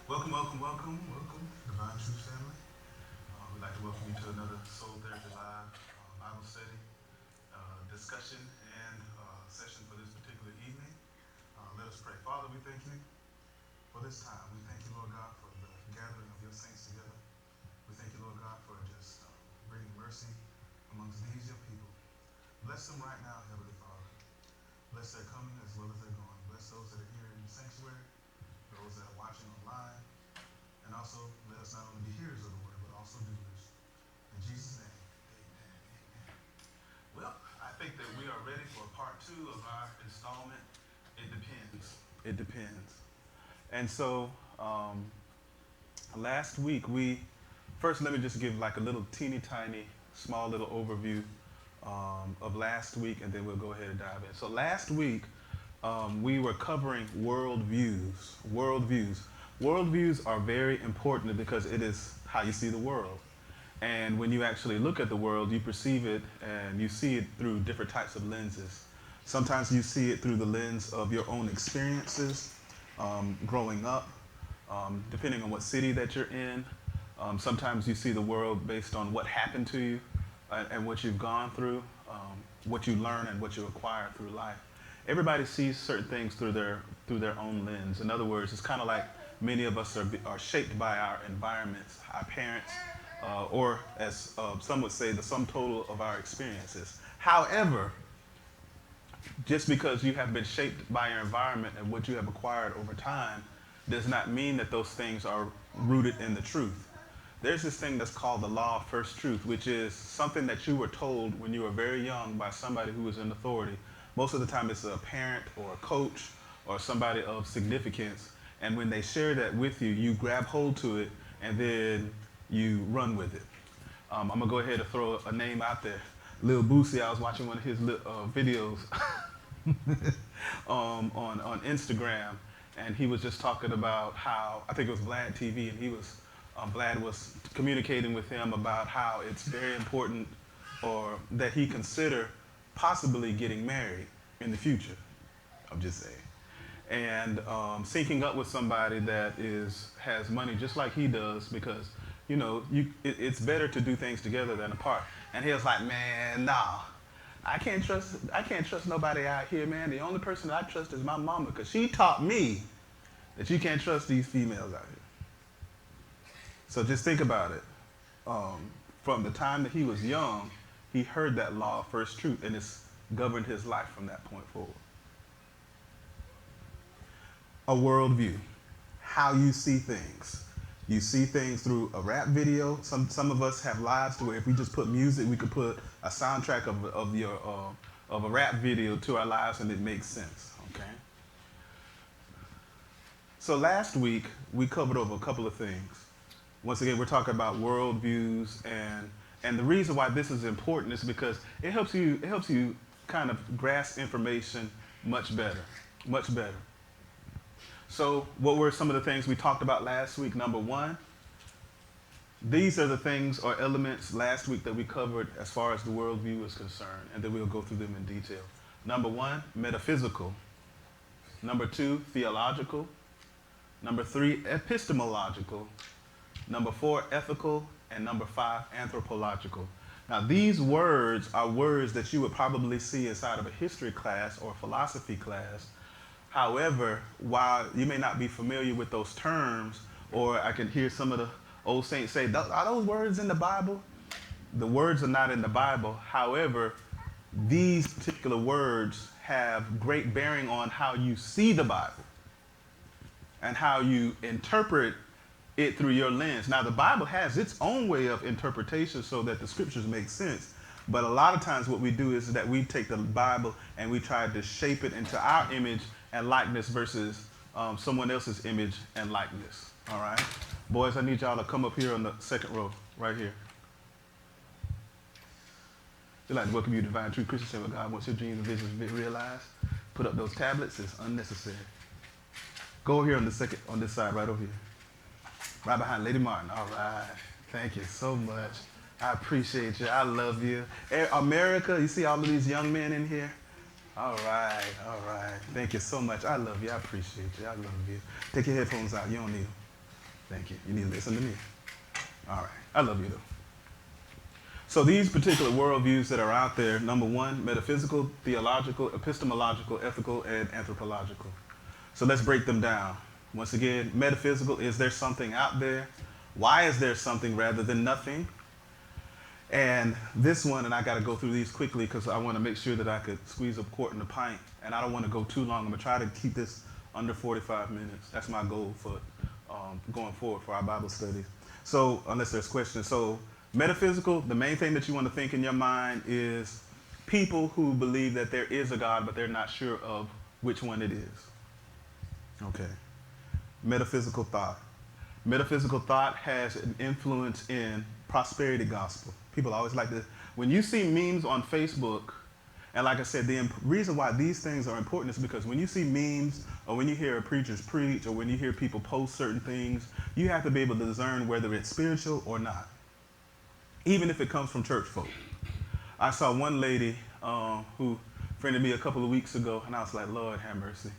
Welcome, welcome, welcome, welcome, Divine Truth family. We'd like to welcome you to another Soul Therapy Live Bible study discussion and session for this particular evening. Let us pray. Father, we thank you for this time. We thank you, Lord God, for the gathering of your saints together. We thank you, Lord God, for just bringing mercy amongst these your people. Bless them right now, Heavenly Father. Bless their coming as well as their going. Bless those that are here in the sanctuary, those that are watching online. And also, let us not only be hearers of the word, but also doers. In Jesus' name, amen. Amen. Well, I think that we are ready for part 2 of our installment. It depends. It depends. And so, last week first let me just give like a little teeny tiny, small little overview of last week, and then we'll go ahead and dive in. So last week, we were covering worldviews. Worldviews. Worldviews are very important because it is how you see the world. And when you actually look at the world, you perceive it and you see it through different types of lenses. Sometimes you see it through the lens of your own experiences growing up, depending on what city that you're in. Sometimes you see the world based on what happened to you and what you've gone through, what you learn and what you acquire through life. Everybody sees certain things through their own lens. In other words, it's kind of like many of us are shaped by our environments, our parents, or as some would say, the sum total of our experiences. However, just because you have been shaped by your environment and what you have acquired over time does not mean that those things are rooted in the truth. There's this thing that's called the law of first truth, which is something that you were told when you were very young by somebody who was in authority. Most of the time it's a parent or a coach or somebody of significance. And when they share that with you, you grab hold to it and then you run with it. I'm gonna go ahead and throw a name out there. Lil Boosie, I was watching one of his videos on Instagram, and he was just talking about how, I think it was Vlad TV, and Vlad was communicating with him about how it's very important or that he consider possibly getting married in the future. I'm just saying. And syncing up with somebody that has money just like he does, because it's better to do things together than apart. And he was like, man, nah, I can't trust nobody out here, man. The only person that I trust is my mama, because she taught me that you can't trust these females out here. So just think about it. From the time that he was young, he heard that law of first truth, and it's governed his life from that point forward. A worldview, how you see things. You see things through a rap video. Some of us have lives to where if we just put music, we could put a soundtrack of a rap video to our lives, and it makes sense. Okay. So last week we covered over a couple of things. Once again, we're talking about worldviews, and the reason why this is important is because it helps you kind of grasp information much better, much better. So what were some of the things we talked about last week? Number one, these are the things or elements last week that we covered as far as the worldview is concerned, and then we'll go through them in detail. Number one, metaphysical. Number two, theological. Number three, epistemological. Number four, ethical. And number five, anthropological. Now, these words are words that you would probably see inside of a history class or philosophy class. However, while you may not be familiar with those terms, or I can hear some of the old saints say, are those words in the Bible? The words are not in the Bible. However, these particular words have great bearing on how you see the Bible and how you interpret it through your lens. Now, the Bible has its own way of interpretation so that the scriptures make sense. But a lot of times what we do is that we take the Bible and we try to shape it into our image and likeness versus someone else's image and likeness. All right? Boys, I need y'all to come up here on the second row, right here. We'd like to welcome you to Divine Truth Christian Center, where God wants your dreams and visions to be realized. Put up those tablets. It's unnecessary. Go over here on this side, right over here. Right behind Lady Martin. All right. Thank you so much. I appreciate you. I love you. America, you see all of these young men in here? All right, all right. Thank you so much. I love you. I appreciate you. I love you. Take your headphones out. You don't need them. Thank you. You need to listen to me. All right. I love you, though. So these particular worldviews that are out there, number one, metaphysical, theological, epistemological, ethical, and anthropological. So let's break them down. Once again, metaphysical, is there something out there? Why is there something rather than nothing? And this one, and I got to go through these quickly because I want to make sure that I could squeeze a quart in a pint, and I don't want to go too long. I'm going to try to keep this under 45 minutes. That's my goal for going forward for our Bible studies. So, unless there's questions. So, metaphysical, the main thing that you want to think in your mind is people who believe that there is a God, but they're not sure of which one it is. Okay. Metaphysical thought. Metaphysical thought has an influence in prosperity gospel. People always like to, when you see memes on Facebook, and like I said, the reason why these things are important is because when you see memes, or when you hear preachers preach, or when you hear people post certain things, you have to be able to discern whether it's spiritual or not, even if it comes from church folk. I saw one lady who friended me a couple of weeks ago, and I was like, Lord have mercy.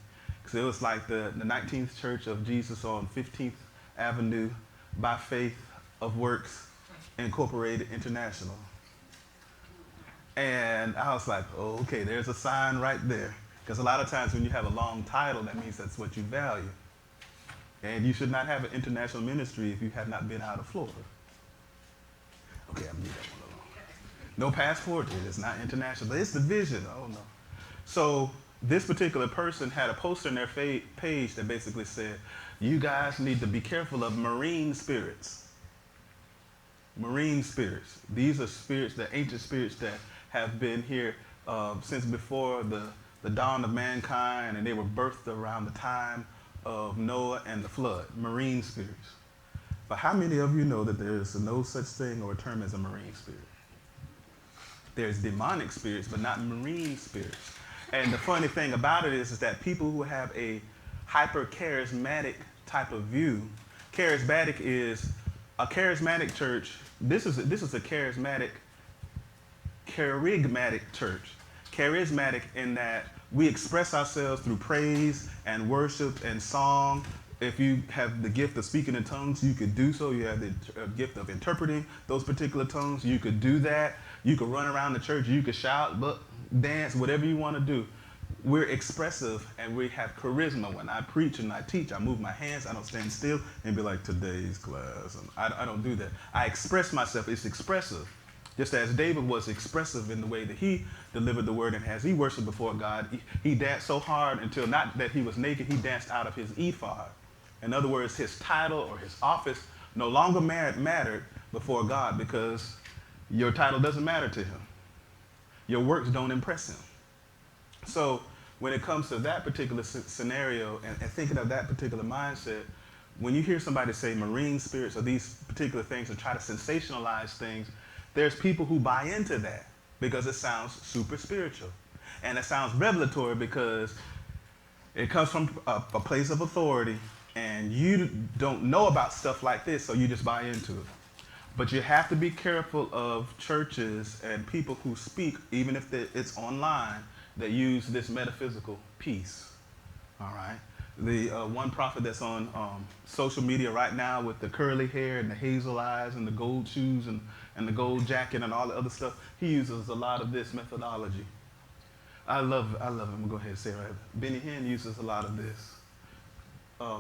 Because it was like the 19th Church of Jesus on 15th Avenue, by Faith of Works Incorporated International. And I was like, oh, okay, there's a sign right there. Because a lot of times when you have a long title, that means that's what you value. And you should not have an international ministry if you have not been out of Florida. Okay, I'm going to leave that one alone. No passport, it's not international, but it's the vision. Oh, no. So this particular person had a poster in their page that basically said, you guys need to be careful of marine spirits. Marine spirits. These are spirits, the ancient spirits that have been here since before the dawn of mankind, and they were birthed around the time of Noah and the flood. Marine spirits. But how many of you know that there is no such thing or a term as a marine spirit? There's demonic spirits, but not marine spirits. And the funny thing about it is that people who have a hyper-charismatic type of view, charismatic is a charismatic church. This is a charismatic church. Charismatic in that we express ourselves through praise and worship and song. If you have the gift of speaking in tongues, you could do so. You have the gift of interpreting those particular tongues, you could do that. You could run around the church, you could shout, dance, whatever you want to do. We're expressive and we have charisma. When I preach and I teach, I move my hands, I don't stand still and be like, today's class. And I don't do that. I express myself, it's expressive. Just as David was expressive in the way that he delivered the word, and as he worshiped before God, he danced so hard until not that he was naked, he danced out of his ephod. In other words, his title or his office no longer mattered before God, because your title doesn't matter to him. Your works don't impress him. So when it comes to that particular scenario and thinking of that particular mindset, when you hear somebody say marine spirits or these particular things and try to sensationalize things, there's people who buy into that because it sounds super spiritual. And it sounds revelatory because it comes from a place of authority, and you don't know about stuff like this, so you just buy into it. But you have to be careful of churches and people who speak, even if it's online, that use this metaphysical piece. All right? The one prophet that's on social media right now with the curly hair and the hazel eyes and the gold shoes and the gold jacket and all the other stuff, he uses a lot of this methodology. I love him. I'm going to go ahead and say it right. Benny Hinn uses a lot of this.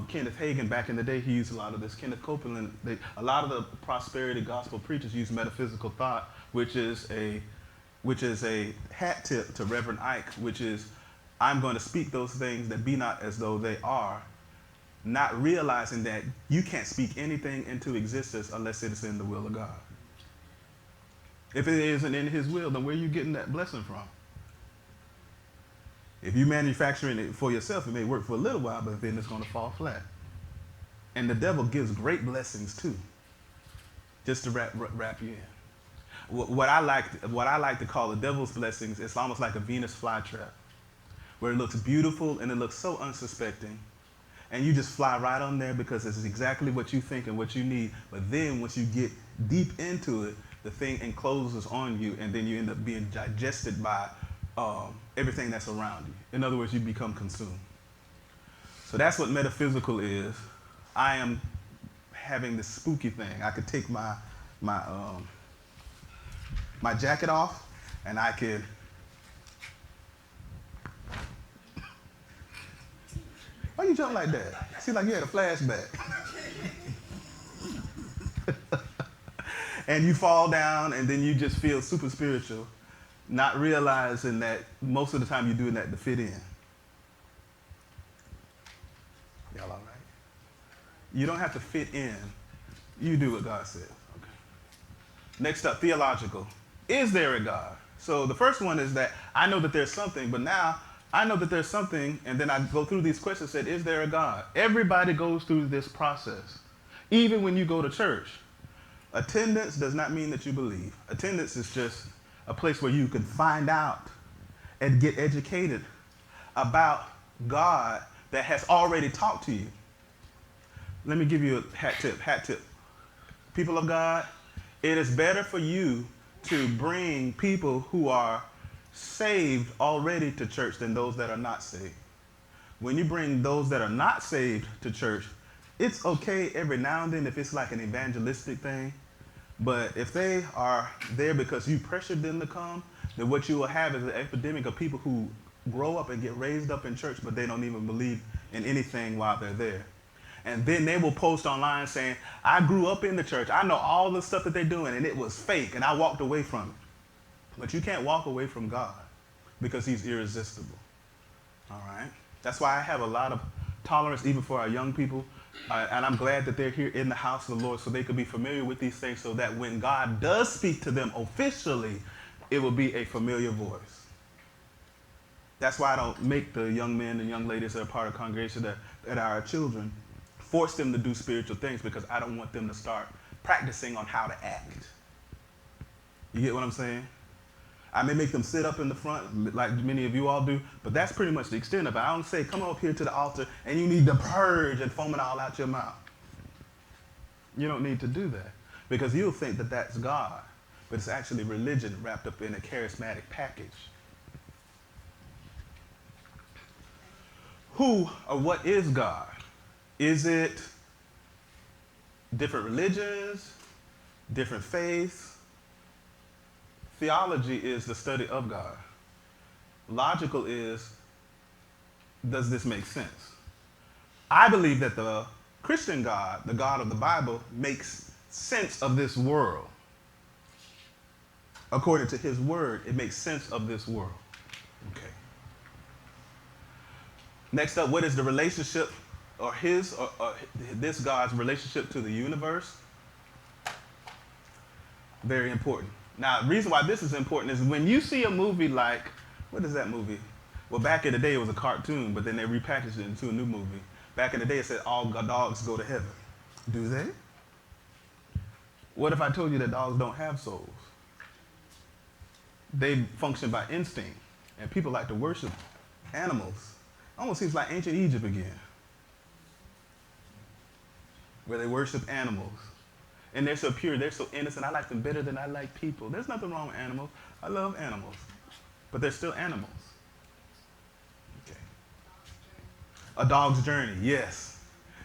Kenneth Hagin, back in the day, he used a lot of this. Kenneth Copeland, a lot of the prosperity gospel preachers use metaphysical thought, which is a hat tip to Reverend Ike, which is, I'm going to speak those things that be not as though they are, not realizing that you can't speak anything into existence unless it is in the will of God. If it isn't in his will, then where are you getting that blessing from? If you're manufacturing it for yourself, it may work for a little while, but then it's going to fall flat. And the devil gives great blessings too, just to wrap you in. What I like to call the devil's blessings, it's almost like a Venus flytrap, where it looks beautiful and it looks so unsuspecting, and you just fly right on there because it's exactly what you think and what you need. But then once you get deep into it, the thing encloses on you, and then you end up being digested by everything that's around you. In other words, you become consumed. So that's what metaphysical is. I am having this spooky thing. I could take my my jacket off, and I could. Why you jump like that? Seems like you had a flashback. And you fall down, and then you just feel super spiritual, not realizing that most of the time you're doing that to fit in. Y'all all right? You don't have to fit in. You do what God says. Okay. Next up, theological. Is there a God? So the first one is that I know that there's something, but now I know that there's something, and then I go through these questions and said, is there a God? Everybody goes through this process. Even when you go to church. Attendance does not mean that you believe. Attendance is just a place where you can find out and get educated about God that has already talked to you. Let me give you a hat tip. People of God, it is better for you to bring people who are saved already to church than those that are not saved. When you bring those that are not saved to church, it's okay every now and then if it's like an evangelistic thing, but if they are there because you pressured them to come, then what you will have is an epidemic of people who grow up and get raised up in church, but they don't even believe in anything while they're there. And then they will post online saying, I grew up in the church. I know all the stuff that they're doing, and it was fake, and I walked away from it. But you can't walk away from God because he's irresistible. All right? That's why I have a lot of tolerance even for our young people. And I'm glad that they're here in the house of the Lord so they could be familiar with these things so that when God does speak to them officially, it will be a familiar voice. That's why I don't make the young men and young ladies that are part of the congregation that are our children, force them to do spiritual things because I don't want them to start practicing on how to act. You get what I'm saying? I may make them sit up in the front like many of you all do, but that's pretty much the extent of it. I don't say, come up here to the altar and you need to purge and foam it all out your mouth. You don't need to do that because you'll think that that's God, but it's actually religion wrapped up in a charismatic package. Who or what is God? Is it different religions, different faiths? Theology is the study of God. Logical is, does this make sense? I believe that the Christian God, the God of the Bible, makes sense of this world. According to his word, it makes sense of this world. Okay. Next up, what is the relationship or this God's relationship to the universe? Very important. Now, the reason why this is important is when you see a movie like, what is that movie? Well, back in the day, it was a cartoon, but then they repackaged it into a new movie. Back in the day, it said all dogs go to heaven. Do they? What if I told you that dogs don't have souls? They function by instinct, and people like to worship animals. Almost seems like ancient Egypt again, where they worship animals. And they're so pure, they're so innocent. I like them better than I like people. There's nothing wrong with animals. I love animals. But they're still animals. Okay. A Dog's Journey, yes.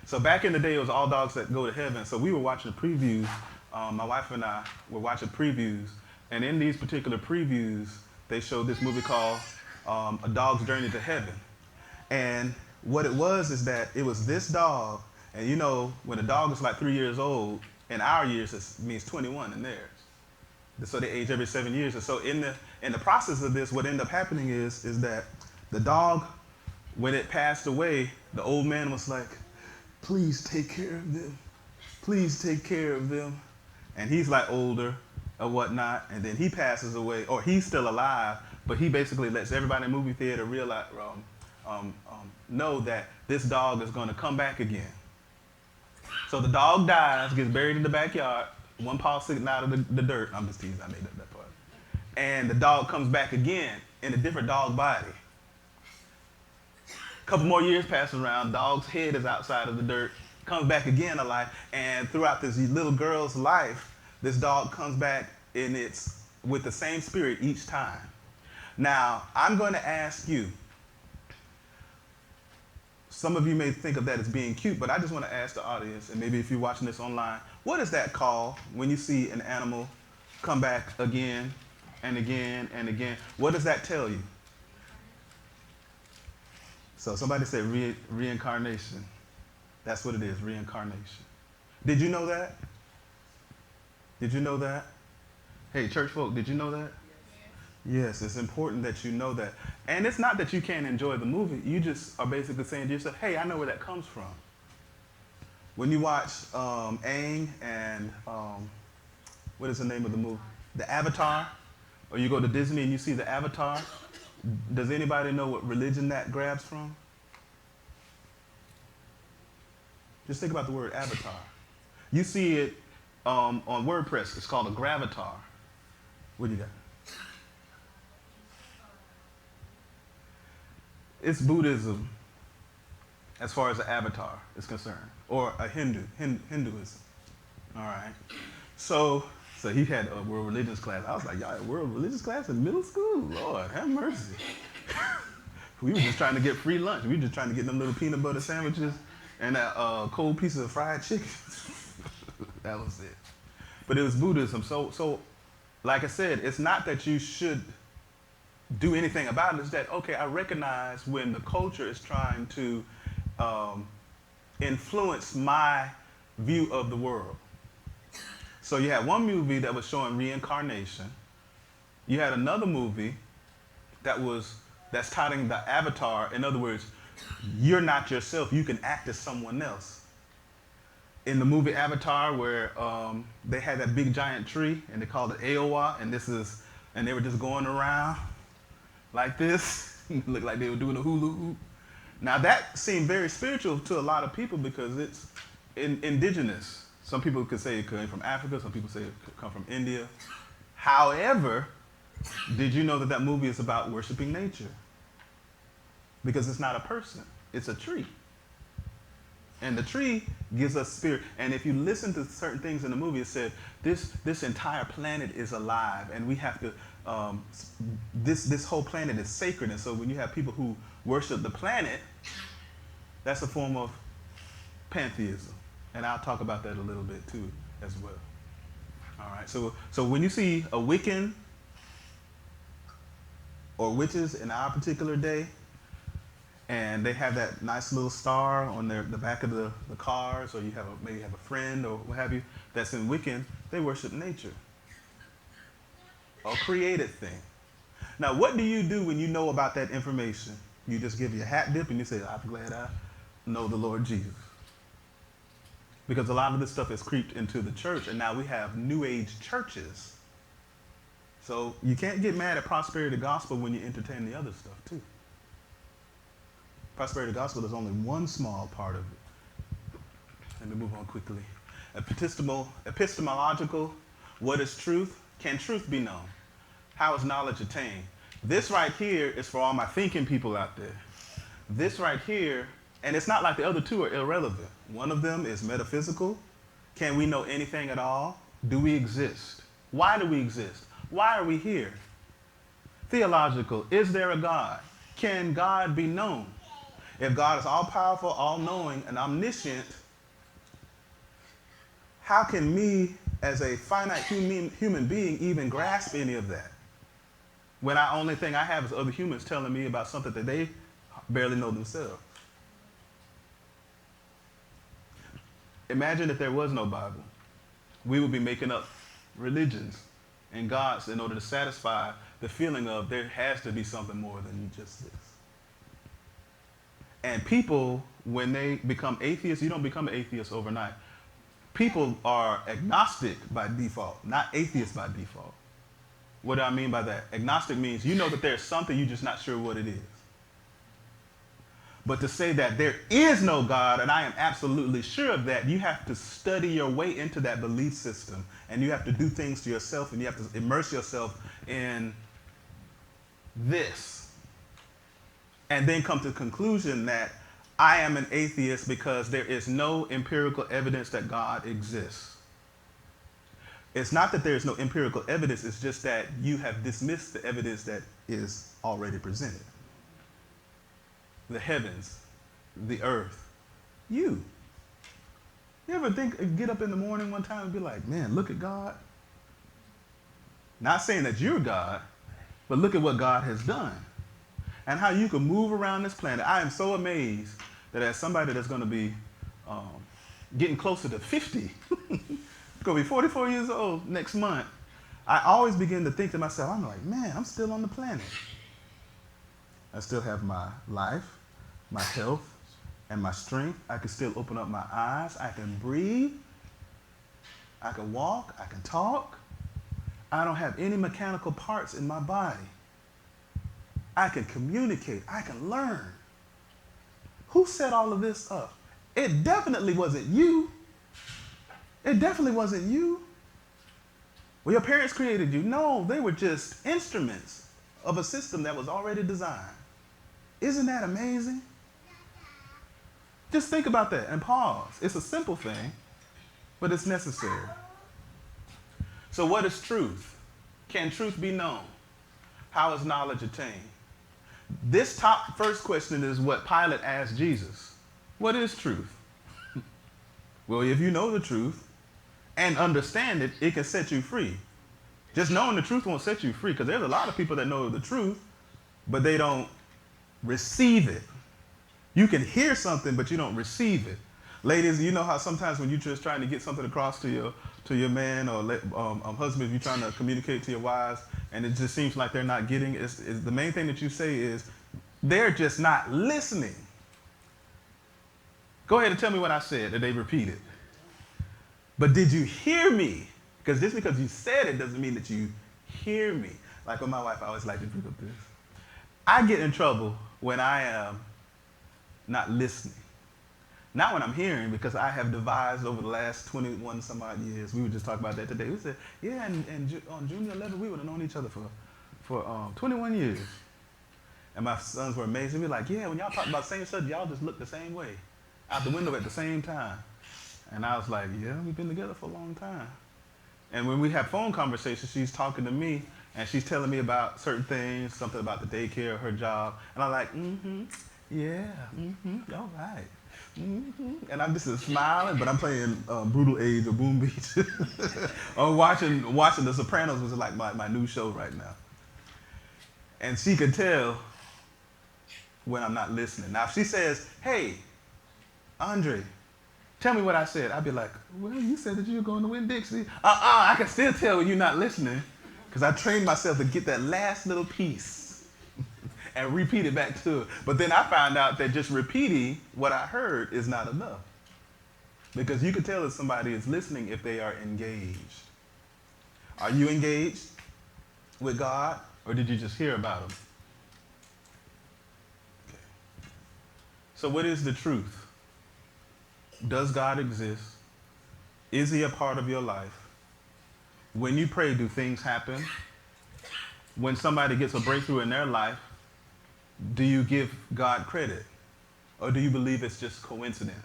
So back in the day, it was all dogs that go to heaven. So we were watching previews. My wife and I were watching previews. And in these particular previews, they showed this movie called A Dog's Journey to Heaven. And what it was is that it was this dog. And you know, when a dog is like 3 years old, in our years, it means 21 in theirs. So they age every 7 years. And so in the process of this, what ended up happening is that the dog, when it passed away, the old man was like, please take care of them. Please take care of them. And he's like older or whatnot. And then he passes away, or he's still alive, but he basically lets everybody in the movie theater realize, know that this dog is going to come back again. So the dog dies, gets buried in the backyard, one paw sticking out of the dirt. I'm just teasing, I made up that part. And the dog comes back again in a different dog body. A couple more years pass around, dog's head is outside of the dirt, comes back again alive, and throughout this little girl's life, this dog comes back with the same spirit each time. Now, I'm going to ask you, Some of you may think of that as being cute, but I just want to ask the audience, and maybe if you're watching this online, what is that called when you see an animal come back again and again and again? What does that tell you? So somebody said reincarnation. That's what it is, reincarnation. Did you know that? Did you know that? Hey, church folk, did you know that? Yes, it's important that you know that. And it's not that you can't enjoy the movie. You just are basically saying to yourself, hey, I know where that comes from. When you watch Aang and, what is the name of the movie? The Avatar, or you go to Disney and you see the Avatar, does anybody know what religion that grabs from? Just think about the word avatar. You see it on WordPress. It's called a gravatar. What do you got? It's Buddhism as far as the avatar is concerned, or a Hinduism. All right. So he had a world religions class. I was like, y'all had world religions class in middle school? Lord, have mercy. We were just trying to get free lunch. We were just trying to get them little peanut butter sandwiches and that cold piece of fried chicken. That was it. But it was Buddhism. So, like I said, it's not that you should do anything about it. It's that, okay, I recognize when the culture is trying to influence my view of the world. So you had one movie that was showing reincarnation. You had another movie that's touting the avatar. In other words, you're not yourself. You can act as someone else. In the movie Avatar, where they had that big giant tree and they called it Aowa, and they were just going around like this. Looked like they were doing a hula hoop. Now that seemed very spiritual to a lot of people because it's indigenous. Some people could say it came from Africa. Some people say it could come from India. However, did you know that movie is about worshiping nature? Because it's not a person, it's a tree. And the tree gives us spirit. And if you listen to certain things in the movie, it said this entire planet is alive, and we have to. This whole planet is sacred. And so when you have people who worship the planet, that's a form of pantheism. And I'll talk about that a little bit too, as well. All right. So when you see a Wiccan or witches in our particular day, and they have that nice little star on the back of the cars, or you maybe have a friend or what have you that's in Wiccan, they worship nature, a created thing. Now, what do you do when you know about that information? You just give your hat dip and you say, I'm glad I know the Lord Jesus. Because a lot of this stuff has creeped into the church, and now we have New Age churches. So you can't get mad at prosperity gospel when you entertain the other stuff too. Prosperity gospel is only one small part of it. Let me move on quickly. Epistemological, what is truth? Can truth be known? How is knowledge attained? This right here is for all my thinking people out there. This right here, and it's not like the other two are irrelevant. One of them is metaphysical. Can we know anything at all? Do we exist? Why do we exist? Why are we here? Theological, is there a God? Can God be known? If God is all-powerful, all-knowing, and omniscient, how can me, as a finite human being, even grasp any of that? When the only thing I have is other humans telling me about something that they barely know themselves. Imagine if there was no Bible. We would be making up religions and gods in order to satisfy the feeling of there has to be something more than just this. And people, when they become atheists, you don't become an atheist overnight. People are agnostic by default, not atheists by default. What do I mean by that? Agnostic means you know that there's something, you're just not sure what it is. But to say that there is no God, and I am absolutely sure of that, you have to study your way into that belief system. And you have to do things to yourself, and you have to immerse yourself in this. And then come to the conclusion that I am an atheist because there is no empirical evidence that God exists. It's not that there is no empirical evidence, it's just that you have dismissed the evidence that is already presented. The heavens, the earth? You. You ever get up in the morning one time and be like, man, look at God? Not saying that you're God, but look at what God has done and how you can move around this planet. I am so amazed that as somebody that's going to be getting closer to 50, going to be 44 years old next month, I always begin to think to myself, I'm like, man, I'm still on the planet. I still have my life, my health, and my strength. I can still open up my eyes. I can breathe. I can walk. I can talk. I don't have any mechanical parts in my body. I can communicate. I can learn. Who set all of this up? It definitely wasn't you. It definitely wasn't you. Well, your parents created you. No, they were just instruments of a system that was already designed. Isn't that amazing? Just think about that and pause. It's a simple thing, but it's necessary. So what is truth? Can truth be known? How is knowledge attained? This top first question is what Pilate asked Jesus. What is truth? Well, if you know the truth and understand it, it can set you free. Just knowing the truth won't set you free, because there's a lot of people that know the truth, but they don't receive it. You can hear something, but you don't receive it. Ladies, you know how sometimes when you're just trying to get something across to your man or husband, if you're trying to communicate to your wives, and it just seems like they're not getting it, the main thing that you say is, they're just not listening. Go ahead and tell me what I said, and they repeat it. But did you hear me? Because just because you said it doesn't mean that you hear me. Like with my wife, I always like to pick up this. I get in trouble when I am not listening. Not when I'm hearing, because I have devised over the last 21 some odd years. We were just talking about that today. We said, yeah, and on junior level, we would have known each other for 21 years. And my sons were amazed. They were like, yeah, when y'all talk about the same subject, y'all just look the same way, out the window at the same time. And I was like, yeah, we've been together for a long time. And when we have phone conversations, she's talking to me, and she's telling me about certain things, something about the daycare, her job. And I'm like, yeah, all right. And I'm just smiling, but I'm playing Brutal Age or Boom Beach. Or watching The Sopranos, which is like my new show right now. And she can tell when I'm not listening. Now, if she says, hey, Andre, tell me what I said, I'd be like, well, you said that you were going to win Dixie. I can still tell when you're not listening, because I trained myself to get that last little piece and repeat it back to her. But then I found out that just repeating what I heard is not enough. Because you can tell if somebody is listening if they are engaged. Are you engaged with God, or did you just hear about him? Okay. So what is the truth? Does God exist? Is he a part of your life? When you pray, do things happen? When somebody gets a breakthrough in their life, do you give God credit? Or do you believe it's just coincidence?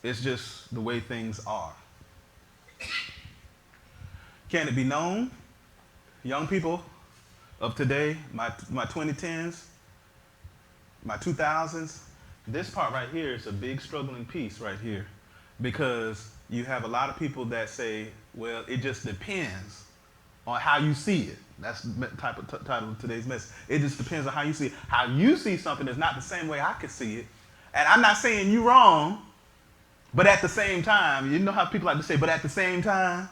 It's just the way things are. Can it be known? Young people of today, my 2010s, my 2000s, this part right here is a big struggling piece right here, because you have a lot of people that say, well, it just depends on how you see it. That's the title of today's message. It just depends on how you see it. How you see something is not the same way I could see it. And I'm not saying you wrong, but at the same time, you know how people like to say, but at the same time?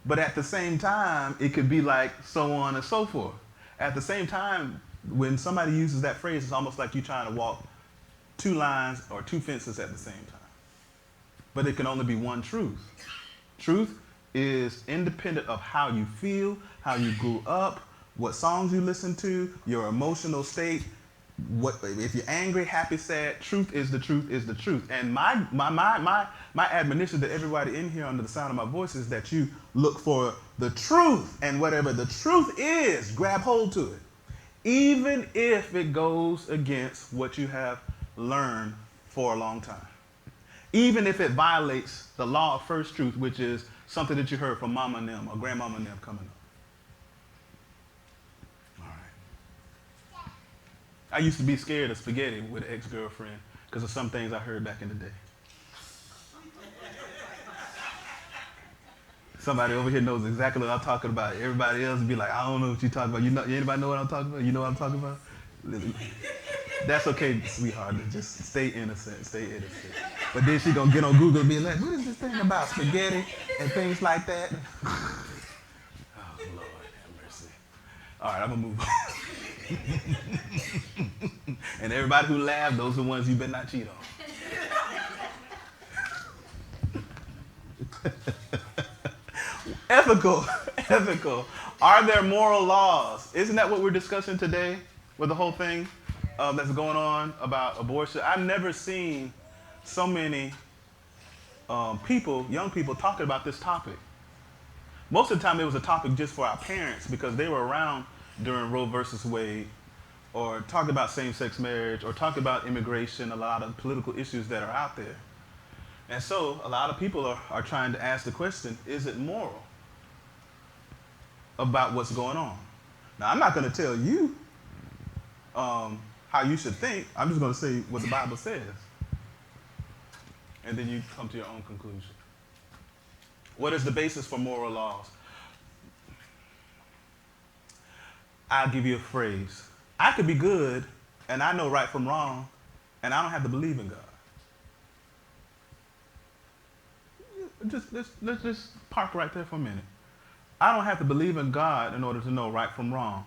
But at the same time, it could be like so on and so forth. At the same time, when somebody uses that phrase, it's almost like you're trying to walk two lines or two fences at the same time. But it can only be one truth. Truth is independent of how you feel, how you grew up, what songs you listen to, your emotional state, if you're angry, happy, sad. Truth is the truth is the truth. And my admonition to everybody in here under the sound of my voice is that you look for the truth, and whatever the truth is, grab hold to it, even if it goes against what you have learned for a long time. Even if it violates the law of first truth, which is something that you heard from mama and them or grandmama and them coming up. All right. I used to be scared of spaghetti with an ex-girlfriend because of some things I heard back in the day. Somebody over here knows exactly what I'm talking about. Everybody else would be like, I don't know what you're talking about. You know, anybody know what I'm talking about? You know what I'm talking about? That's okay, sweetheart. Just stay innocent. Stay innocent. But then she gonna get on Google and be like, what is this thing about spaghetti and things like that? Oh, Lord have mercy. All right, I'm gonna move on. And everybody who laughed, those are the ones you better not cheat on. Ethical. Are there moral laws? Isn't that what we're discussing today with the whole thing that's going on about abortion? I've never seen so many young people, talking about this topic. Most of the time it was a topic just for our parents because they were around during Roe versus Wade, or talking about same-sex marriage, or talking about immigration, a lot of political issues that are out there. And so a lot of people are trying to ask the question, is it moral about what's going on? Now, I'm not going to tell you how you should think. I'm just going to say what the Bible says. And then you come to your own conclusion. What is the basis for moral laws? I'll give you a phrase. I could be good, and I know right from wrong, and I don't have to believe in God. Let's just park right there for a minute. I don't have to believe in God in order to know right from wrong.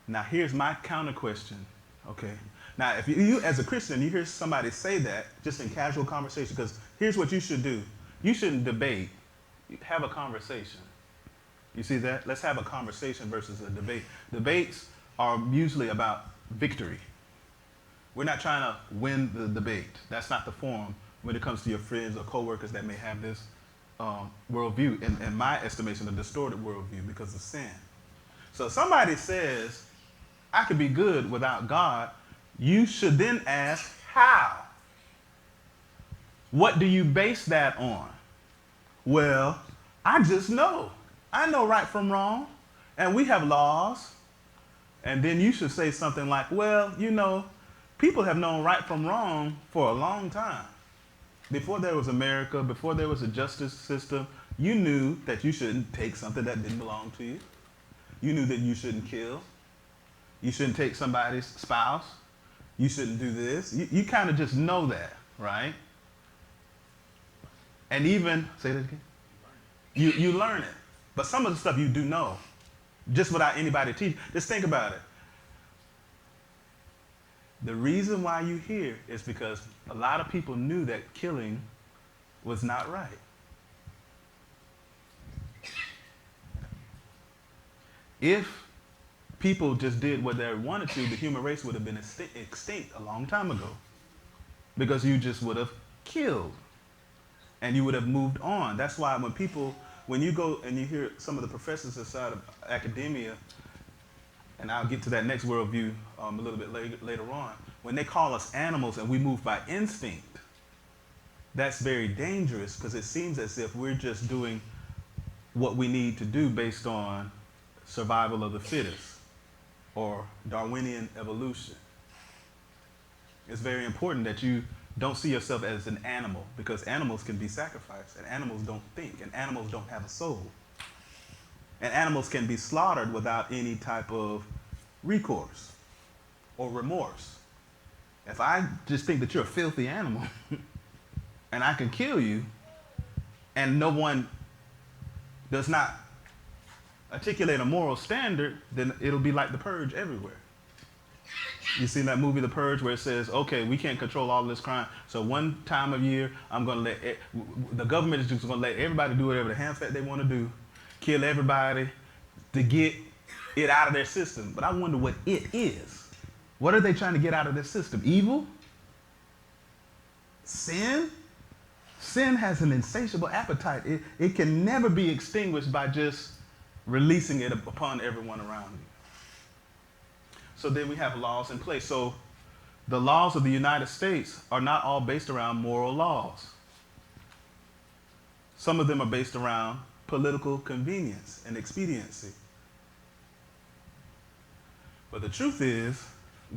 Now, here's my counter question, okay? Now, if you as a Christian, you hear somebody say that just in casual conversation, because here's what you should do. You shouldn't debate. Have a conversation. You see that? Let's have a conversation versus a debate. Debates are usually about victory. We're not trying to win the debate. That's not the forum when it comes to your friends or coworkers that may have this worldview, in my estimation, a distorted worldview because of sin. So if somebody says, I could be good without God, you should then ask, how? What do you base that on? Well, I just know. I know right from wrong, and we have laws. And then you should say something like, well, you know, people have known right from wrong for a long time. Before there was America, before there was a justice system, you knew that you shouldn't take something that didn't belong to you. You knew that you shouldn't kill. You shouldn't take somebody's spouse. You shouldn't do this. You kind of just know that, right? And even, say that again? You learn it. But some of the stuff you do know, just without anybody teaching. Just think about it. The reason why you're here is because a lot of people knew that killing was not right. If people just did what they wanted to, the human race would have been extinct a long time ago. Because you just would have killed. And you would have moved on. That's why when you go and you hear some of the professors inside of academia, and I'll get to that next worldview a little bit later on, when they call us animals and we move by instinct, that's very dangerous because it seems as if we're just doing what we need to do based on survival of the fittest or Darwinian evolution. It's very important that you don't see yourself as an animal, because animals can be sacrificed, and animals don't think, and animals don't have a soul. And animals can be slaughtered without any type of recourse or remorse. If I just think that you're a filthy animal and I can kill you, and no one does not articulate a moral standard, then it'll be like The Purge everywhere. You seen that movie, The Purge, where it says, okay, we can't control all this crime, so one time of year, the government is just going to let everybody do whatever the hand-fat they want to do, kill everybody to get it out of their system. But I wonder what it is. What are they trying to get out of their system? Evil? Sin? Sin has an insatiable appetite. It can never be extinguished by just releasing it upon everyone around you. So then we have laws in place. So the laws of the United States are not all based around moral laws. Some of them are based around political convenience and expediency. But the truth is,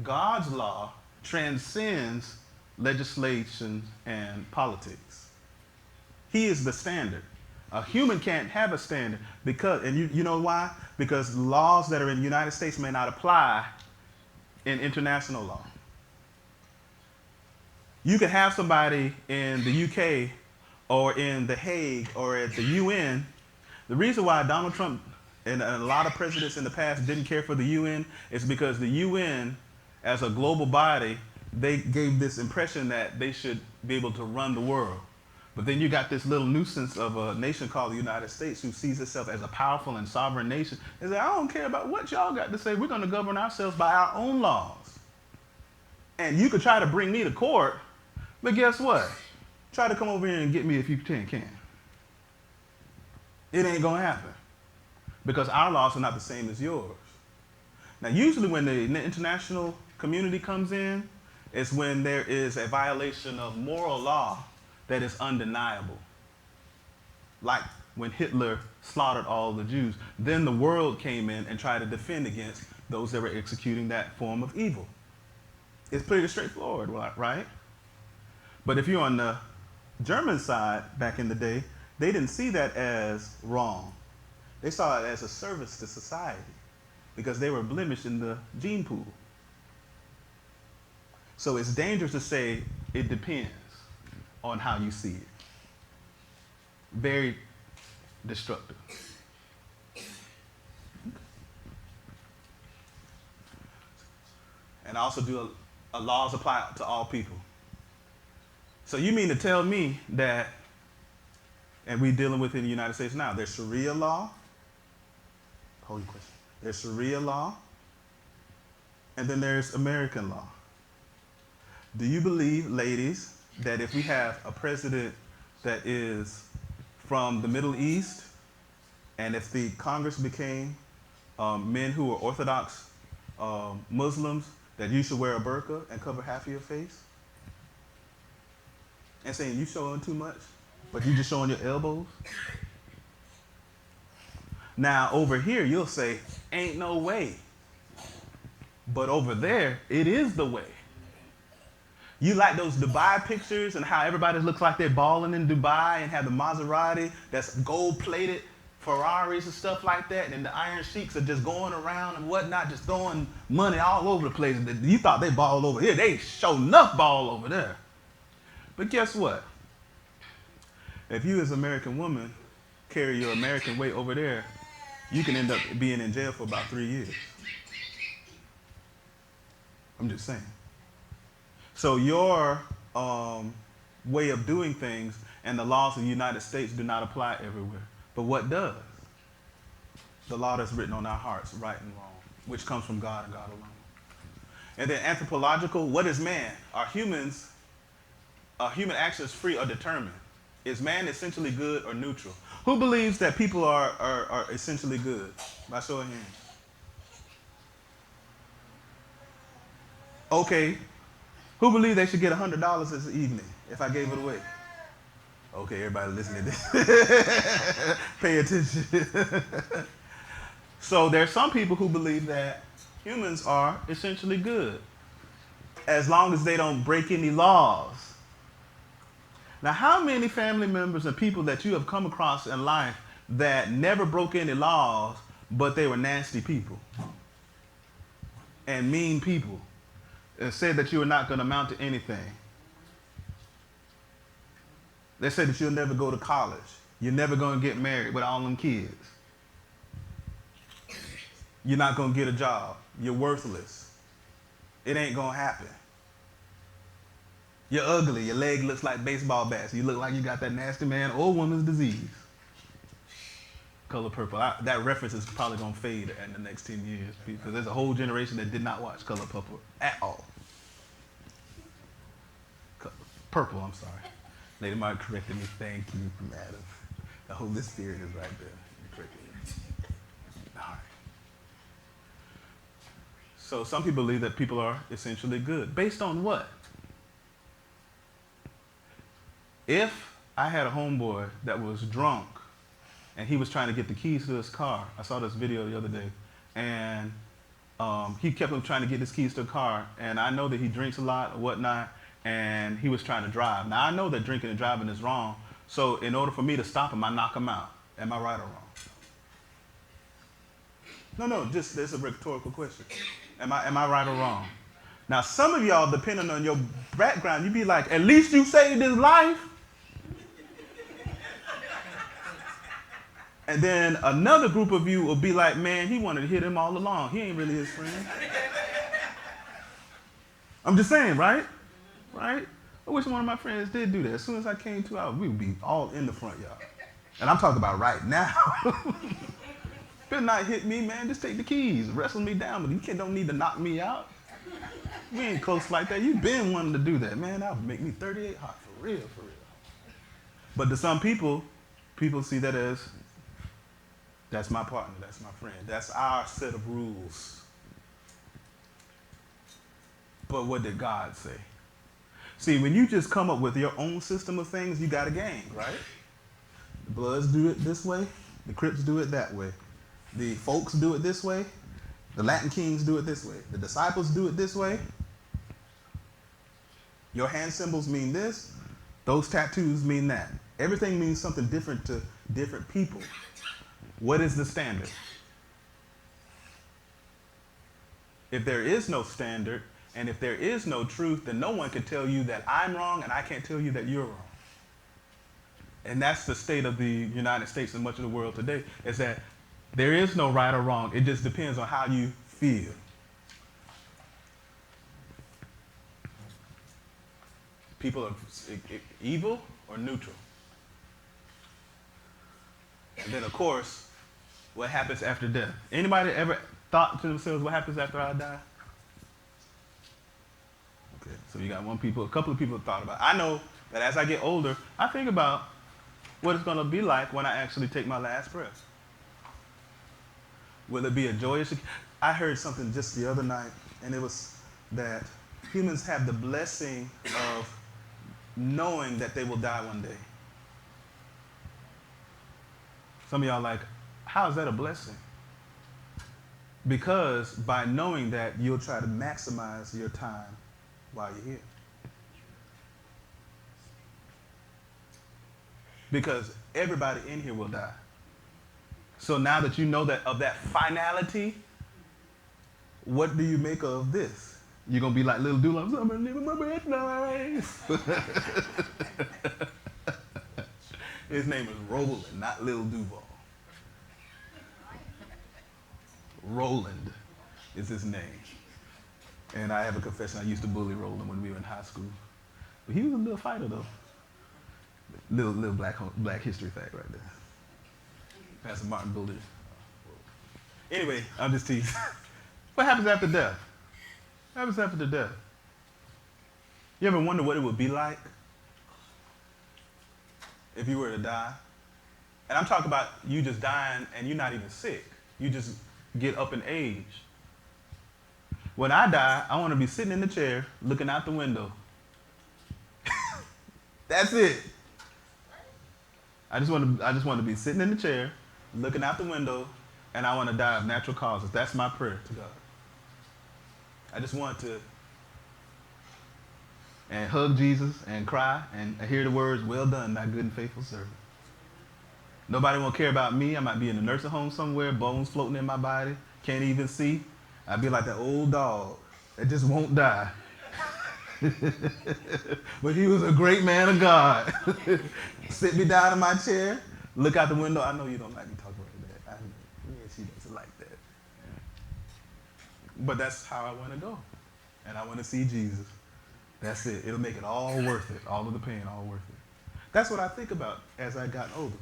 God's law transcends legislation and politics. He is the standard. A human can't have a standard because, and you know why? Because laws that are in the United States may not apply in international law. You can have somebody in the UK or in The Hague or at the UN. The reason why Donald Trump and a lot of presidents in the past didn't care for the UN is because the UN, as a global body, they gave this impression that they should be able to run the world. But then you got this little nuisance of a nation called the United States who sees itself as a powerful and sovereign nation and says, I don't care about what y'all got to say. We're going to govern ourselves by our own laws. And you could try to bring me to court, but guess what? Try to come over here and get me if you can. It ain't going to happen because our laws are not the same as yours. Now, usually when the international community comes in, it's when there is a violation of moral law that is undeniable. Like when Hitler slaughtered all the Jews. Then the world came in and tried to defend against those that were executing that form of evil. It's pretty straightforward, right? But if you're on the German side back in the day, they didn't see that as wrong. They saw it as a service to society because they were blemished in the gene pool. So it's dangerous to say it depends on how you see it. Very destructive. And also do a laws apply to all people. So you mean to tell me that, and we're dealing with it in the United States now, there's Sharia law. Hold your question. There's Sharia law, and then there's American law. Do you believe, ladies, that if we have a president that is from the Middle East, and if the Congress became men who are Orthodox Muslims, that you should wear a burqa and cover half of your face? And saying you showing too much, but you just showing your elbows? Now, over here, you'll say, ain't no way. But over there, it is the way. You like those Dubai pictures and how everybody looks like they're balling in Dubai and have the Maserati that's gold-plated, Ferraris and stuff like that, and the iron sheiks are just going around and whatnot, just throwing money all over the place. You thought they balled over here. They show enough ball over there. But guess what? If you as an American woman carry your American weight over there, you can end up being in jail for about 3 years. I'm just saying. So your way of doing things and the laws of the United States do not apply everywhere. But what does? The law that's written on our hearts, right and wrong, which comes from God and God alone. And then anthropological, what is man? Are human actions free or determined? Is man essentially good or neutral? Who believes that people are essentially good? By show of hands. Okay. Who believes they should get $100 this evening if I gave it away? Okay, everybody listening to this. Pay attention. So there's some people who believe that humans are essentially good as long as they don't break any laws. Now, how many family members and people that you have come across in life that never broke any laws, but they were nasty people and mean people and said that you were not going to amount to anything? They said that you'll never go to college. You're never going to get married with all them kids. You're not going to get a job. You're worthless. It ain't going to happen. You're ugly. Your leg looks like baseball bats. You look like you got that nasty man or woman's disease. Color Purple. That reference is probably going to fade in the next 10 years because there's a whole generation that did not watch Color Purple at all. Purple, I'm sorry. Lady Mark corrected me. Thank you, madam. The Holy Spirit is right there. You corrected me. All right. So some people believe that people are essentially good. Based on what? If I had a homeboy that was drunk and he was trying to get the keys to his car, I saw this video the other day, and he kept on trying to get his keys to a car, and I know that he drinks a lot or whatnot, and he was trying to drive. Now, I know that drinking and driving is wrong, so in order for me to stop him, I knock him out. Am I right or wrong? No, just it's a rhetorical question. Am I right or wrong? Now, some of y'all, depending on your background, you be like, at least you saved his life. And then another group of you will be like, man, he wanted to hit him all along. He ain't really his friend. I'm just saying, right? Right? I wish one of my friends did do that. As soon as I came to out, we would be all in the front yard. And I'm talking about right now. Better not hit me, man. Just take the keys. Wrestle me down. But you don't need to knock me out. We ain't close like that. You've been wanting to do that, man. That would make me 38 hot. For real, for real. But to some people see that as, that's my partner, that's my friend. That's our set of rules. But what did God say? See, when you just come up with your own system of things, you got a gang, right? The Bloods do it this way. The Crips do it that way. The folks do it this way. The Latin Kings do it this way. The disciples do it this way. Your hand symbols mean this. Those tattoos mean that. Everything means something different to different people. What is the standard? If there is no standard, and if there is no truth, then no one can tell you that I'm wrong, and I can't tell you that you're wrong. And that's the state of the United States and much of the world today, is that there is no right or wrong. It just depends on how you feel. People are evil or neutral. And then, of course, what happens after death? Anybody ever thought to themselves, what happens after I die? Okay, so you got a couple of people thought about it. I know that as I get older, I think about what it's going to be like when I actually take my last breath. Will it be a joyous? I heard something just the other night, and it was that humans have the blessing of knowing that they will die one day. Some of y'all are like, how is that a blessing? Because by knowing that, you'll try to maximize your time while you're here. Because everybody in here will die. So now that you know that of that finality, what do you make of this? You're going to be like little Duval, I'm going to live my best life. His name is Roland, not Lil Duval. Roland is his name. And I have a confession, I used to bully Roland when we were in high school. But he was a little fighter, though. Little black history fact right there. Pastor Martin bullied. Anyway, I'm just teasing. What happens after death? What happens after death? You ever wonder what it would be like if you were to die? And I'm talking about you just dying and you're not even sick. You just get up in age. When I die, I want to be sitting in the chair, looking out the window. That's it. I just want to be sitting in the chair, looking out the window, and I want to die of natural causes. That's my prayer to God. I just want to and hug Jesus and cry and hear the words, well done, thy good and faithful servant. Nobody won't care about me. I might be in a nursing home somewhere, bones floating in my body, can't even see. I'd be like that old dog that just won't die. But he was a great man of God. Sit me down in my chair, look out the window. I know you don't like me talking like that. She doesn't like that. But that's how I want to go. And I want to see Jesus. That's it. It'll make it all worth it. All of the pain, all worth it. That's what I think about as I got older.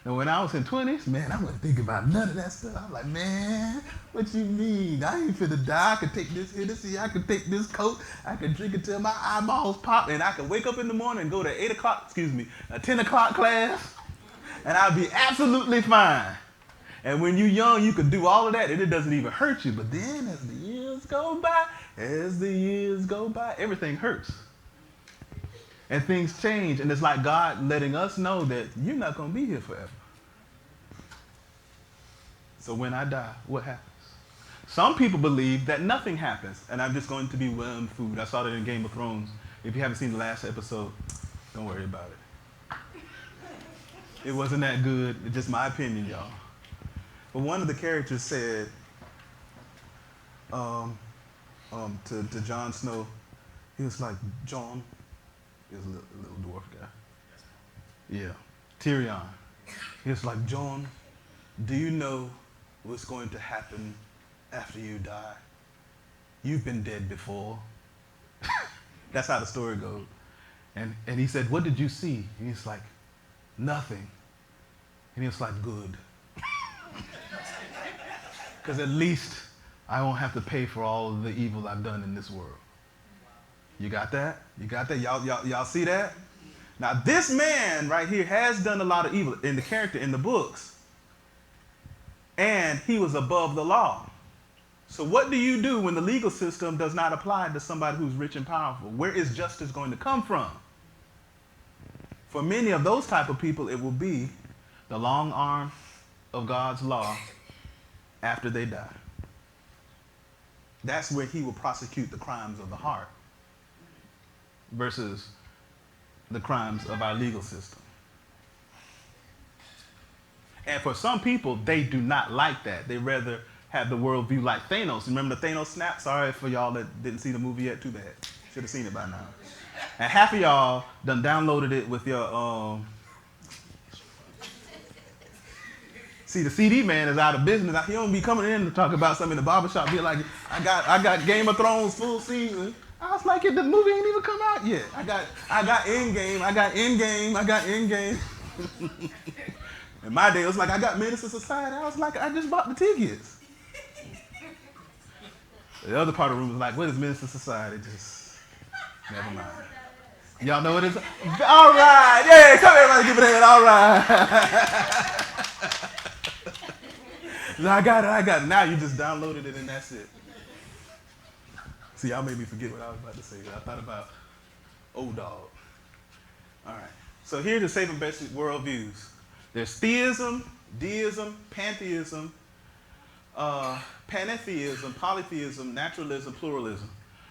And when I was in 20s, man, I wasn't thinking about none of that stuff. I'm like, man, what you mean? I ain't finna die. I could take this Hennessy. I could take this Coke. I could drink it till my eyeballs pop. And I could wake up in the morning and go to a 10 o'clock class. And I'd be absolutely fine. And when you're young, you could do all of that and it doesn't even hurt you. But then as the years go by, everything hurts. And things change, and it's like God letting us know that you're not going to be here forever. So when I die, what happens? Some people believe that nothing happens, and I'm just going to be worm food. I saw that in Game of Thrones. If you haven't seen the last episode, don't worry about it. It wasn't that good. It's just my opinion, y'all. But one of the characters said to Jon Snow, he was like, Jon, he was a little dwarf guy. Yeah, Tyrion. He was like, Jon, do you know what's going to happen after you die? You've been dead before. That's how the story goes. And he said, what did you see? And he's like, nothing. And he was like, good. Because at least I won't have to pay for all of the evil I've done in this world. You got that? You got that? Y'all see that? Now this man right here has done a lot of evil in the character in the books. And he was above the law. So what do you do when the legal system does not apply to somebody who's rich and powerful? Where is justice going to come from? For many of those type of people, it will be the long arm of God's law after they die. That's where he will prosecute the crimes of the heart versus the crimes of our legal system. And for some people, they do not like that. They rather have the worldview like Thanos. Remember the Thanos snap? Sorry for y'all that didn't see the movie yet. Too bad. Should have seen it by now. And half of y'all done downloaded it with your See, the CD man is out of business. He don't be coming in to talk about something in the barbershop. Be like, I got Game of Thrones full season. I was like, the movie ain't even come out yet. I got Endgame. I got Endgame. In my day, it was like, I got Menace to Society. I was like, I just bought the tickets. The other part of the room was like, what is Menace to Society? Just, never mind. Y'all know what it is? All right. Yeah, come here, everybody, give it a hand. All right. I got it. Now you just downloaded it and that's it. See, y'all made me forget what I was about to say. I thought about old dog. All right. So here's the safe and basic worldviews. There's theism, deism, pantheism, pantheism, polytheism, naturalism, pluralism.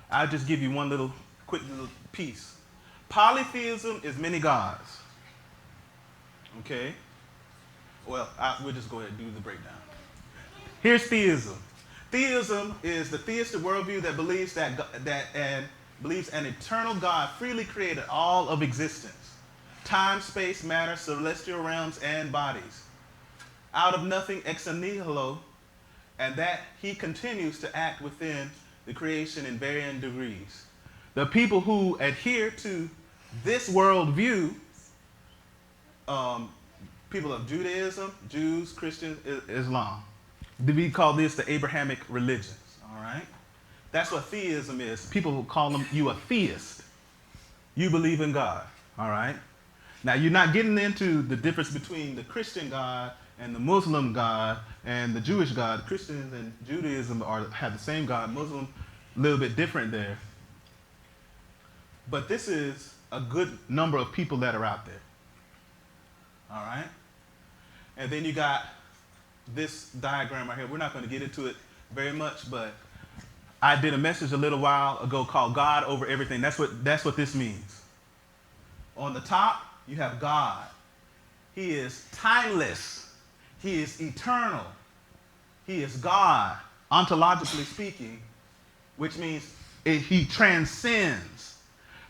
I'll just give you one quick little piece. Polytheism is many gods. Okay? Well, we'll just go ahead and do the breakdown. Here's theism. Theism is the theistic worldview that believes believes an eternal God freely created all of existence. Time, space, matter, celestial realms, and bodies. Out of nothing, ex nihilo, and that he continues to act within the creation in varying degrees. The people who adhere to this worldview, people of Judaism, Jews, Christians, Islam. We call this the Abrahamic religions, all right? That's what theism is. People will call you a theist. You believe in God, all right? Now, you're not getting into the difference between the Christian God and the Muslim God and the Jewish God. Christians and Judaism have the same God. Muslim, a little bit different there. But this is a good number of people that are out there, all right? And then you got this diagram right here. We're not going to get into it very much, but I did a message a little while ago called God over everything. That's what this means. On the top, you have God. He is timeless. He is eternal. He is God, ontologically speaking, which means he transcends.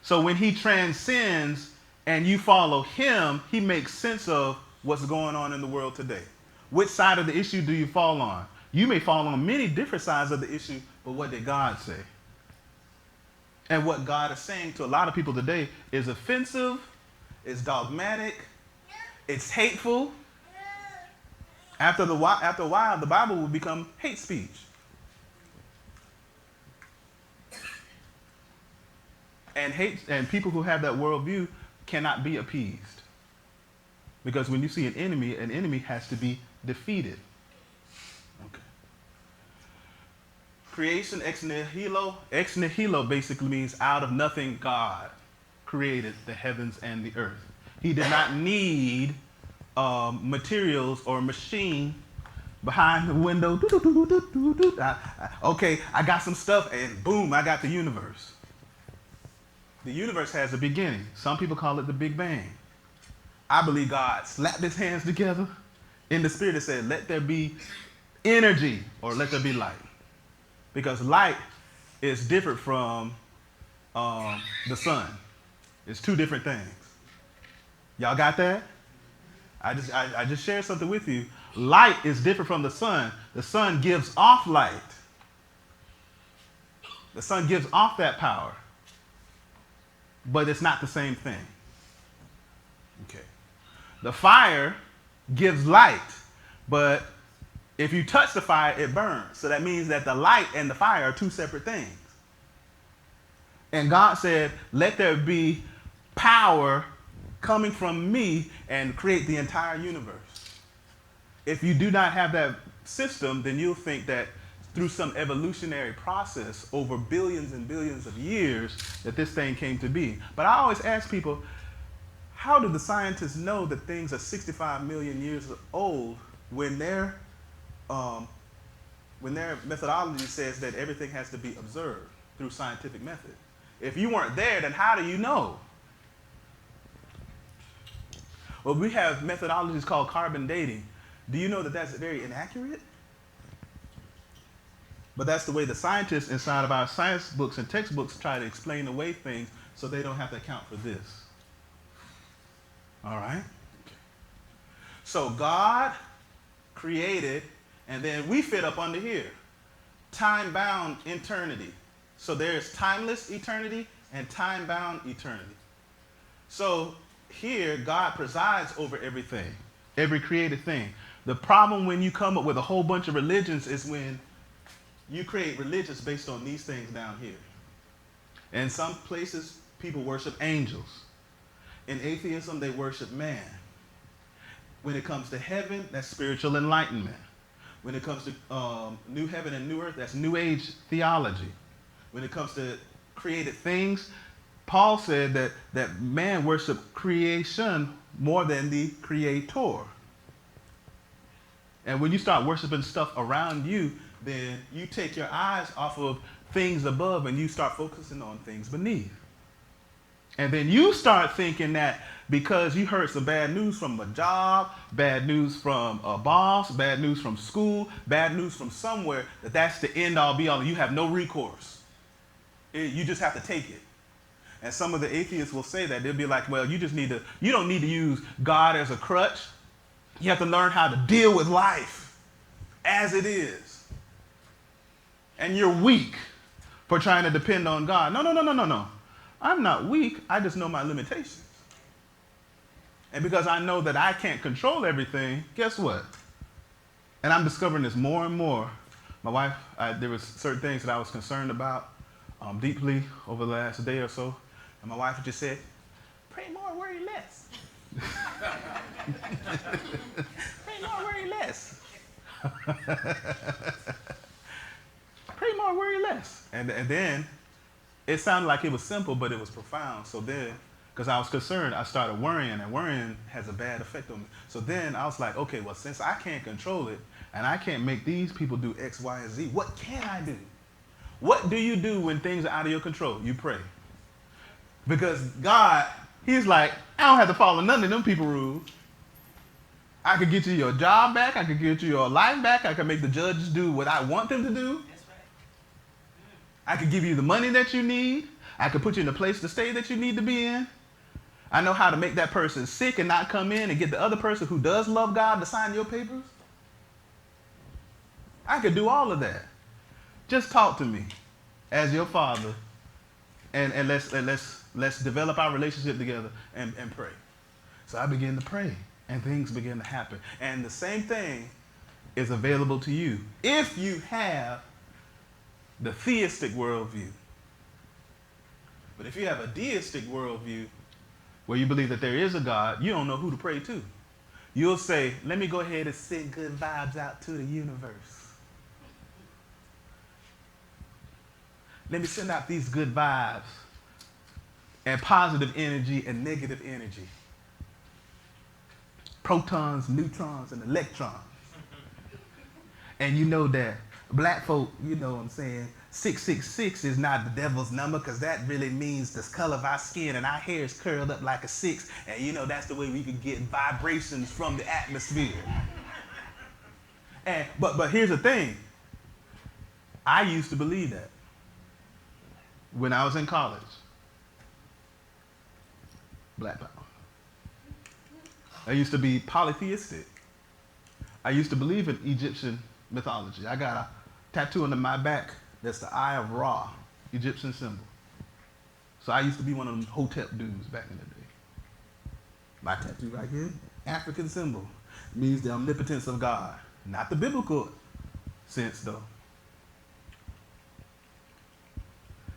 So when he transcends and you follow him, he makes sense of what's going on in the world today. Which side of the issue do you fall on? You may fall on many different sides of the issue, but what did God say? And what God is saying to a lot of people today is offensive, it's dogmatic, it's hateful. After a while, the Bible will become hate speech. And people who have that worldview cannot be appeased. Because when you see an enemy has to be defeated. Okay. Creation ex nihilo. Ex nihilo basically means out of nothing God created the heavens and the earth. He did not need materials or machine behind the window. Okay, I got some stuff, and boom, I got the universe. The universe has a beginning. Some people call it the Big Bang. I believe God slapped his hands together in the spirit and said, let there be energy or let there be light. Because light is different from the sun. It's two different things. Y'all got that? I just shared something with you. Light is different from the sun. The sun gives off light. The sun gives off that power. But it's not the same thing. Okay. The fire gives light, but if you touch the fire, it burns. So that means that the light and the fire are two separate things. And God said, let there be power coming from me and create the entire universe. If you do not have that system, then you'll think that through some evolutionary process over billions and billions of years that this thing came to be. But I always ask people, how do the scientists know that things are 65 million years old when their methodology says that everything has to be observed through scientific method? If you weren't there, then how do you know? Well, we have methodologies called carbon dating. Do you know that that's very inaccurate? But that's the way the scientists inside of our science books and textbooks try to explain away things so they don't have to account for this. All right? Okay. So God created, and then we fit up under here. Time-bound eternity. So there's timeless eternity and time-bound eternity. So here, God presides over everything, every created thing. The problem when you come up with a whole bunch of religions is when you create religions based on these things down here. In some places, people worship angels. In atheism, they worship man. When it comes to heaven, that's spiritual enlightenment. When it comes to new heaven and new earth, that's new age theology. When it comes to created things, Paul said that man worshiped creation more than the creator. And when you start worshiping stuff around you, then you take your eyes off of things above and you start focusing on things beneath. And then you start thinking that because you heard some bad news from a job, bad news from a boss, bad news from school, bad news from somewhere, that's the end all be all. And you have no recourse. You just have to take it. And some of the atheists will say that. They'll be like, well, you don't need to use God as a crutch. You have to learn how to deal with life as it is. And you're weak for trying to depend on God. No. I'm not weak. I just know my limitations. And because I know that I can't control everything, guess what? And I'm discovering this more and more. My wife, there was certain things that I was concerned about deeply over the last day or so. And my wife just said, pray more, worry less. Pray more, worry less. Pray more, worry less. And then it sounded like it was simple, but it was profound. So then, because I was concerned, I started worrying, and worrying has a bad effect on me. So then I was like, okay, well, since I can't control it, and I can't make these people do X, Y, and Z, what can I do? What do you do when things are out of your control? You pray. Because God, he's like, I don't have to follow none of them people rules. I could get you your job back. I could get you your life back. I could make the judges do what I want them to do. That's right. I could give you the money that you need. I could put you in the place to stay that you need to be in. I know how to make that person sick and not come in and get the other person who does love God to sign your papers. I could do all of that. Just talk to me as your father, and let's develop our relationship together and pray. So I began to pray, and things began to happen. And the same thing is available to you if you have the theistic worldview. But if you have a deistic worldview, where you believe that there is a God, you don't know who to pray to. You'll say, let me go ahead and send good vibes out to the universe. Let me send out these good vibes and positive energy and negative energy. Protons, neutrons, and electrons. And you know that black folk, you know what I'm saying, 666 is not the devil's number because that really means the color of our skin and our hair is curled up like a 6. And you know that's the way we can get vibrations from the atmosphere. And but here's the thing. I used to believe that when I was in college. Black power. I used to be polytheistic. I used to believe in Egyptian mythology. I got a tattoo on my back that's the Eye of Ra, Egyptian symbol. So I used to be one of them Hotep dudes back in the day. My tattoo right here, African symbol, means the omnipotence of God. Not the biblical sense, though.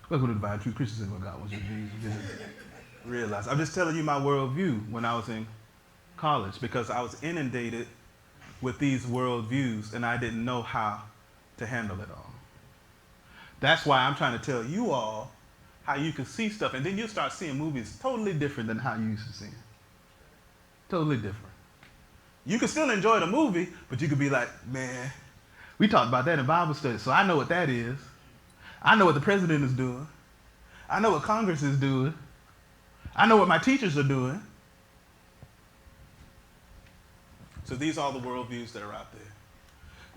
Welcome to the Divine Truth Christians what God wants you to realize. I'm just telling you my worldview when I was in college because I was inundated with these worldviews and I didn't know how to handle it all. That's why I'm trying to tell you all how you can see stuff and then you'll start seeing movies totally different than how you used to see them. Totally different. You can still enjoy the movie, but you could be like, man, we talked about that in Bible study, so I know what that is. I know what the president is doing. I know what Congress is doing. I know what my teachers are doing. So these are the worldviews that are out there.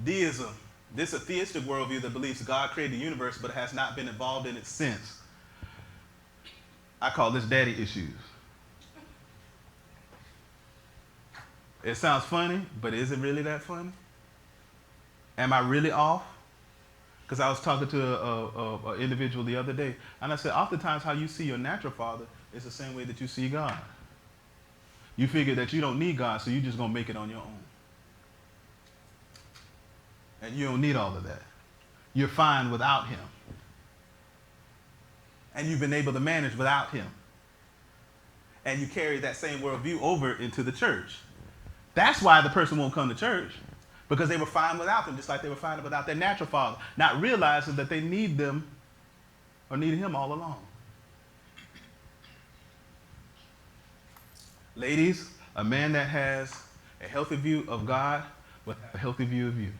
Deism. This is a theistic worldview that believes God created the universe but has not been involved in it since. I call this daddy issues. It sounds funny, but is it really that funny? Am I really off? Because I was talking to an individual the other day, and I said, oftentimes how you see your natural father is the same way that you see God. You figure that you don't need God, so you're just going to make it on your own. And you don't need all of that. You're fine without him. And you've been able to manage without him. And you carry that same worldview over into the church. That's why the person won't come to church, because they were fine without them, just like they were fine without their natural father, not realizing that they need them or needed him all along. Ladies, a man that has a healthy view of God will have a healthy view of you.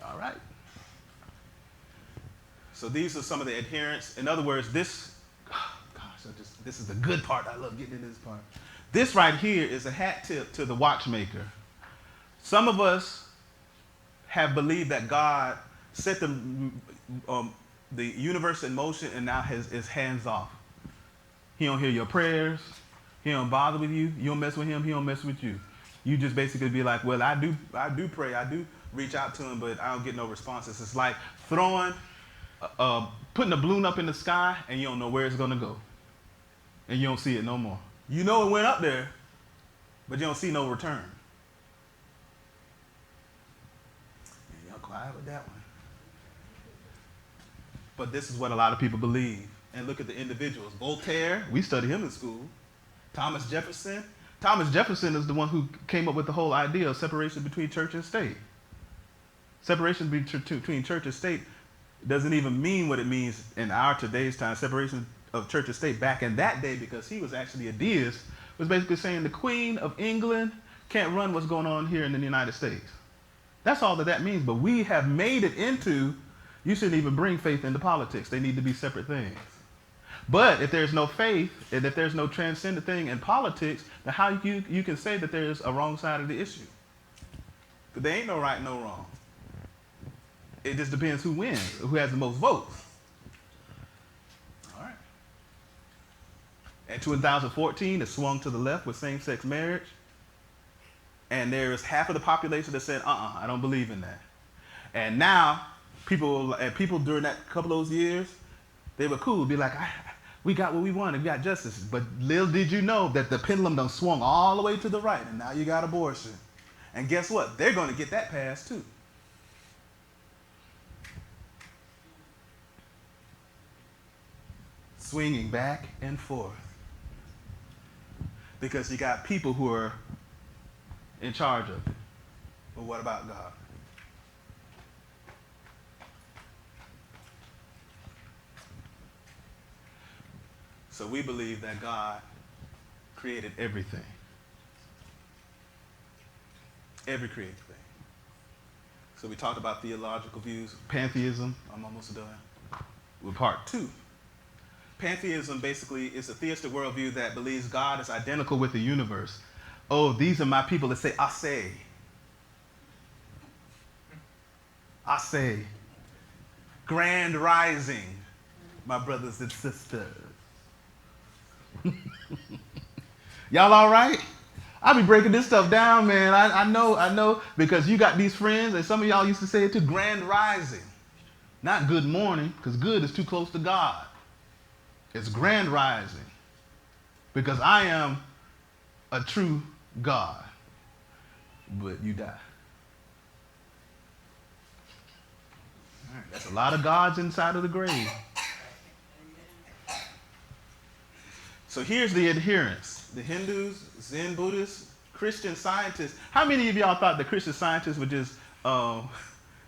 All right. So these are some of the adherents. In other words, this is the good part. I love getting into this part. This right here is a hat tip to the watchmaker. Some of us have believed that God set the universe in motion and now is hands off. He don't hear your prayers. He don't bother with you. You don't mess with him. He don't mess with you. You just basically be like, well, I do pray. I do reach out to him, but I don't get no responses. It's like putting a balloon up in the sky and you don't know where it's going to go. And you don't see it no more. You know it went up there, but you don't see no return. Man, y'all quiet with that one. But this is what a lot of people believe. And look at the individuals. Voltaire, we studied him in school. Thomas Jefferson. Thomas Jefferson is the one who came up with the whole idea of separation between church and state. Separation between church and state doesn't even mean what it means in our today's time. Separation of church and state back in that day, because he was actually a deist, was basically saying the Queen of England can't run what's going on here in the United States. That's all that means. But we have made it into, you shouldn't even bring faith into politics. They need to be separate things. But if there's no faith and if there's no transcendent thing in politics, then how you can say that there's a wrong side of the issue? Because there ain't no right, no wrong. It just depends who wins, who has the most votes. All right. In 2014, it swung to the left with same-sex marriage. And there's half of the population that said, I don't believe in that. And now, people during that couple of those years, they were cool. Be like, we got what we wanted. We got justice. But little did you know that the pendulum done swung all the way to the right, and now you got abortion. And guess what? They're going to get that passed too. Swinging back and forth. Because you got people who are in charge of it. But what about God? So we believe that God created everything. every created thing. So we talked about theological views. Pantheism, I'm almost done with part 2. Pantheism basically is a theistic worldview that believes God is identical with the universe. Oh, these are my people that say, I say. I say. Grand rising, my brothers and sisters. Y'all all right? I be breaking this stuff down, man. I know, because you got these friends, and some of y'all used to say it too, grand rising. Not good morning, because good is too close to God. It's grand rising, because I am a true God. But you die. All right, that's a lot of gods inside of the grave. So here's the adherents. The Hindus, Zen Buddhists, Christian scientists. How many of y'all thought the Christian scientists were just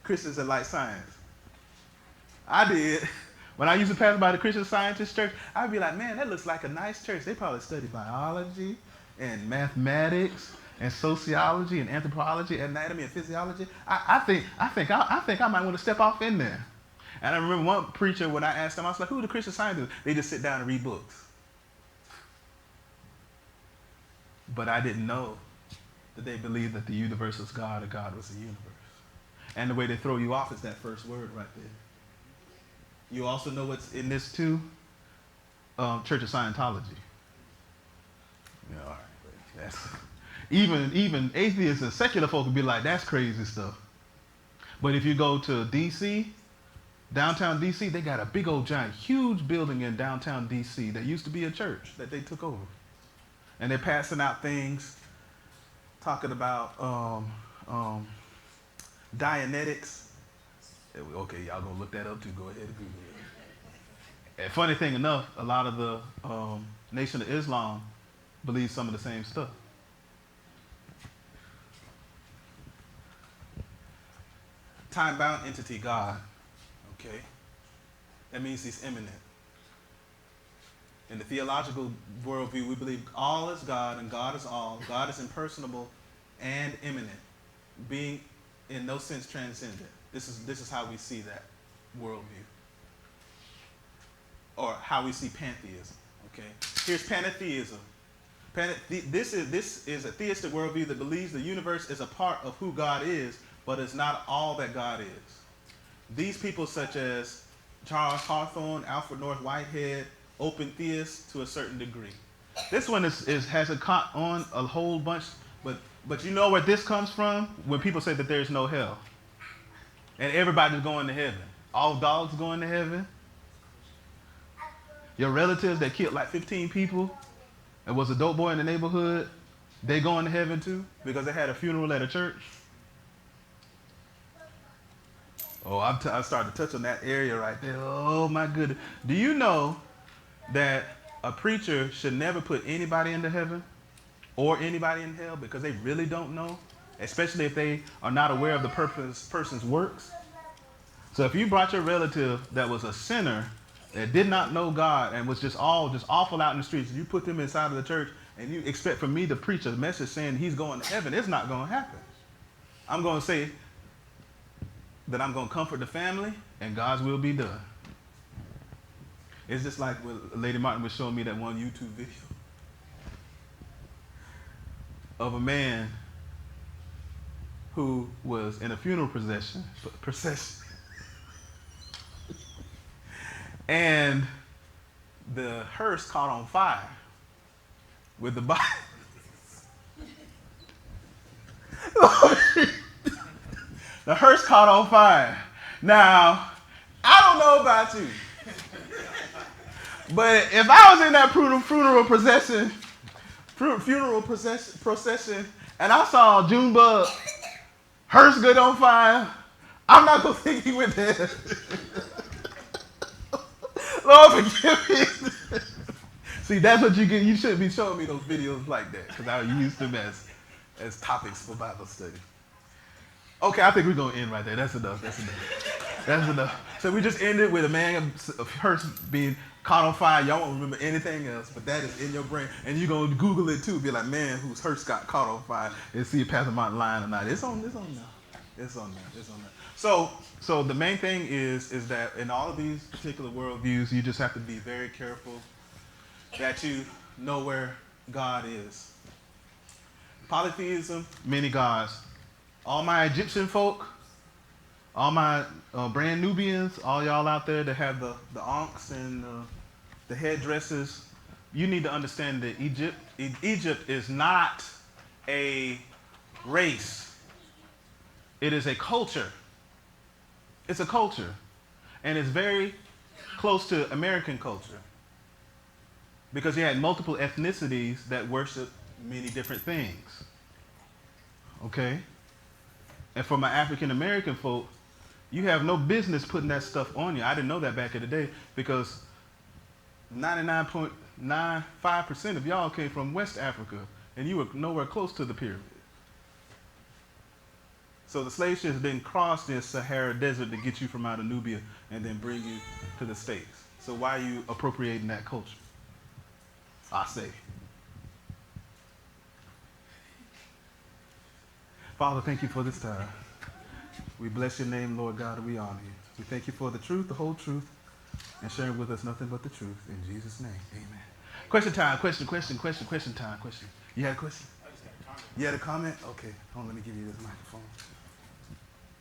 Christians that like science? I did. When I used to pass by the Christian Scientist church, I'd be like, man, that looks like a nice church. They probably study biology and mathematics and sociology and anthropology, anatomy and physiology. I think I might want to step off in there. And I remember one preacher, when I asked them, I was like, who are the Christian Scientists? They just sit down and read books. But I didn't know that they believed that the universe was God or God was the universe. And the way they throw you off is that first word right there. You also know what's in this too? Church of Scientology. Yeah, all right. That's, even atheists and secular folk would be like, that's crazy stuff. But if you go to D.C., downtown D.C., they got a big old giant, huge building in downtown D.C. that used to be a church that they took over. And they're passing out things, talking about Dianetics. Okay, y'all gonna look that up too. Go ahead and Google it. And funny thing enough, a lot of the Nation of Islam believes some of the same stuff. Time-bound entity, God. Okay, that means He's immanent. In the theological worldview, we believe all is God and God is all. God is impersonable and immanent, being in no sense transcendent. This is how we see that worldview, or how we see pantheism. Okay, here's pantheism. This is a theistic worldview that believes the universe is a part of who God is, but is not all that God is. These people, such as Charles Hawthorne, Alfred North Whitehead, open theists to a certain degree. This one has on a whole bunch, but you know where this comes from? When people say that there's no hell. And everybody's going to heaven. All dogs going to heaven. Your relatives that killed like 15 people and was a dope boy in the neighborhood, they going to heaven too because they had a funeral at a church. Oh, I started to touch on that area right there. Oh my goodness. Do you know that a preacher should never put anybody into heaven or anybody in hell because they really don't know? Especially if they are not aware of the person's works. So if you brought your relative that was a sinner, that did not know God and was just awful out in the streets, and you put them inside of the church and you expect for me to preach a message saying he's going to heaven, it's not going to happen. I'm going to say that I'm going to comfort the family and God's will be done. It's just like when Lady Martin was showing me that one YouTube video of a man who was in a funeral procession, and the hearse caught on fire with the body. The hearse caught on fire. Now, I don't know about you, but if I was in that funeral procession, and I saw Junebug hearse good on fire, I'm not gonna think he went there. Lord forgive me. See, that's what you get. You shouldn't be showing me those videos like that because I use them as topics for Bible study. Okay, I think we're gonna end right there. That's enough. So we just ended with a man of hearse being caught on fire. Y'all won't remember anything else, but that is in your brain. And you're going to Google it too. Be like, man, whose hearse got caught on fire, and see if Pastor Martin lying or not. It's on there. It's on there. So the main thing is that in all of these particular worldviews, you just have to be very careful that you know where God is. Polytheism, many gods. All my Egyptian folk, all my brand Nubians, all y'all out there that have the ankhs and the headdresses, you need to understand that Egypt is not a race. It is a culture. It's a culture. And it's very close to American culture. Because you had multiple ethnicities that worship many different things. Okay? And for my African American folk, you have no business putting that stuff on you. I didn't know that back in the day because 99.95% of y'all came from West Africa and you were nowhere close to the pyramid. So the slave ships didn't cross the Sahara Desert to get you from out of Nubia and then bring you to the States. So why are you appropriating that culture? I say. Father, thank you for this time. We bless your name, Lord God, and we honor you. We thank you for the truth, the whole truth, and sharing with us nothing but the truth. In Jesus' name, amen. Question time, question time, question. You had a question? I just had a comment. You had a comment? Okay, hold on, let me give you this microphone.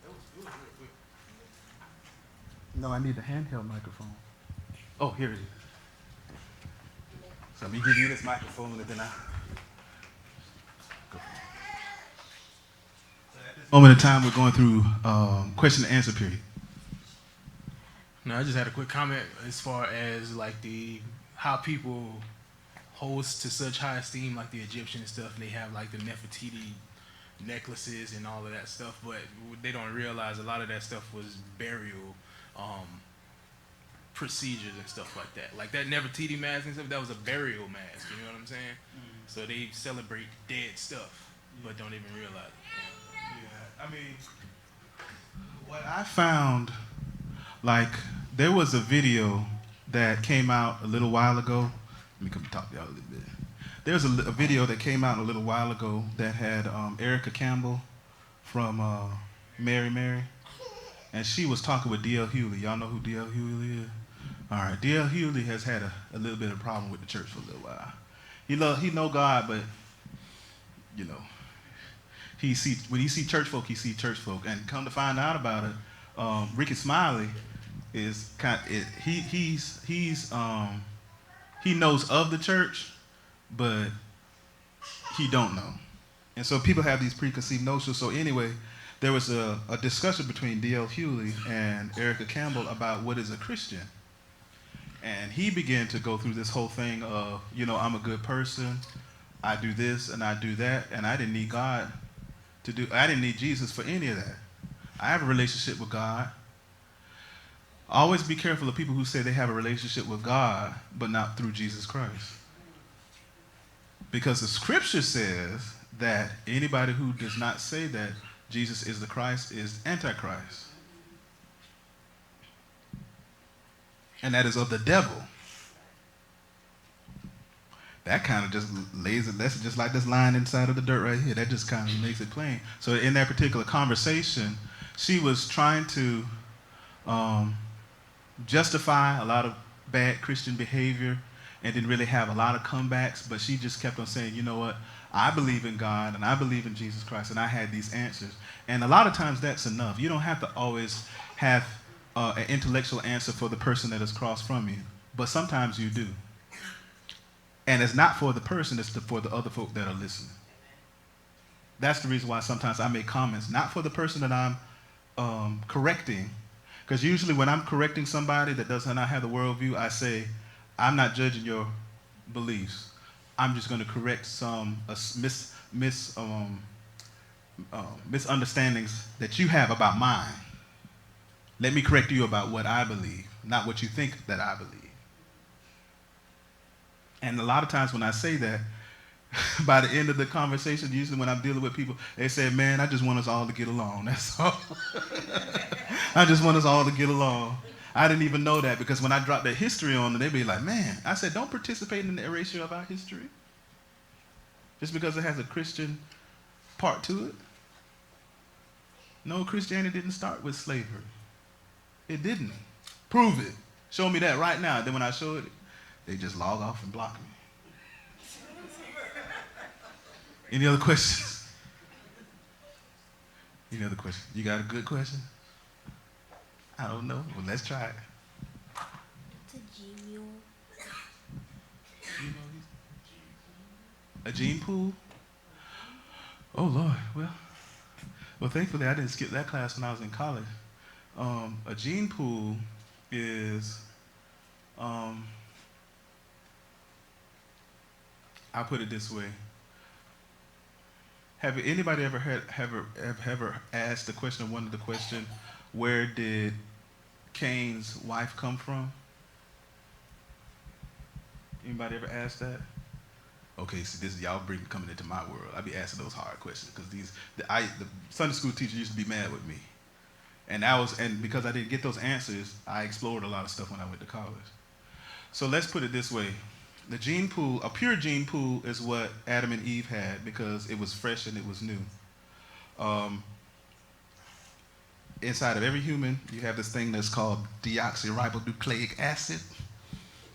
It was real quick. No, I need the handheld microphone. Oh, here it is. So let me give you this microphone and then I go. Moment of time, we're going through question and answer period. No, I just had a quick comment as far as like how people hold to such high esteem like the Egyptian stuff, and they have like the Nefertiti necklaces and all of that stuff, but they don't realize a lot of that stuff was burial procedures and stuff like that. Like that Nefertiti mask and stuff, that was a burial mask, you know what I'm saying? Mm-hmm. So they celebrate dead stuff, but don't even realize it. Yeah, I mean, what I found, like, there was a video that came out a little while ago. Let me come talk to y'all a little bit. There's a video that came out a little while ago that had Erica Campbell from Mary, and she was talking with D.L. Hewley. Y'all know who D.L. Hewley is? All right, D.L. Hewley has had a little bit of problem with the church for a little while. He know God, but you know, when he see church folk, he see church folk. And come to find out about it, Ricky Smiley is he knows of the church, but he don't know. And so people have these preconceived notions. So anyway, there was a discussion between D.L. Hewley and Erica Campbell about what is a Christian. And he began to go through this whole thing of, you know, I'm a good person, I do this and I do that, and I didn't need God I didn't need Jesus for any of that. I have a relationship with God. Always be careful of people who say they have a relationship with God, but not through Jesus Christ. Because the scripture says that anybody who does not say that Jesus is the Christ is Antichrist. And that is of the devil. That kind of just lays it, that's just like this line inside of the dirt right here. That just kind of makes it plain. So in that particular conversation, she was trying to justify a lot of bad Christian behavior and didn't really have a lot of comebacks, but she just kept on saying, you know what, I believe in God and I believe in Jesus Christ, and I had these answers. And a lot of times that's enough. You don't have to always have an intellectual answer for the person that is across from you, but sometimes you do. And it's not for the person, it's for the other folk that are listening. That's the reason why sometimes I make comments, not for the person that I'm correcting, because usually when I'm correcting somebody that does not have the worldview, I say, I'm not judging your beliefs. I'm just going to correct some misunderstandings that you have about mine. Let me correct you about what I believe, not what you think that I believe. And a lot of times when I say that, by the end of the conversation, usually when I'm dealing with people, they say, man, I just want us all to get along. That's all. I just want us all to get along. I didn't even know that because when I dropped that history on them, they'd be like, man, I said, don't participate in the erasure of our history just because it has a Christian part to it. No, Christianity didn't start with slavery. It didn't. Prove it. Show me that right now. Then when I show it, they just log off and block me. Any other questions? Any other questions? You got a good question? I don't know. Well, let's try it. What's a G-mule? A gene pool? Oh, Lord. Well, thankfully, I didn't skip that class when I was in college. A gene pool is, I'll put it this way. Have anybody ever asked the question, wondered the question, where did Cain's wife come from? Anybody ever asked that? Okay, so this y'all coming into my world. I be asking those hard questions because the Sunday school teacher used to be mad with me, and because I didn't get those answers, I explored a lot of stuff when I went to college. So let's put it this way: the gene pool, a pure gene pool, is what Adam and Eve had because it was fresh and it was new. Inside of every human, you have this thing that's called deoxyribonucleic acid,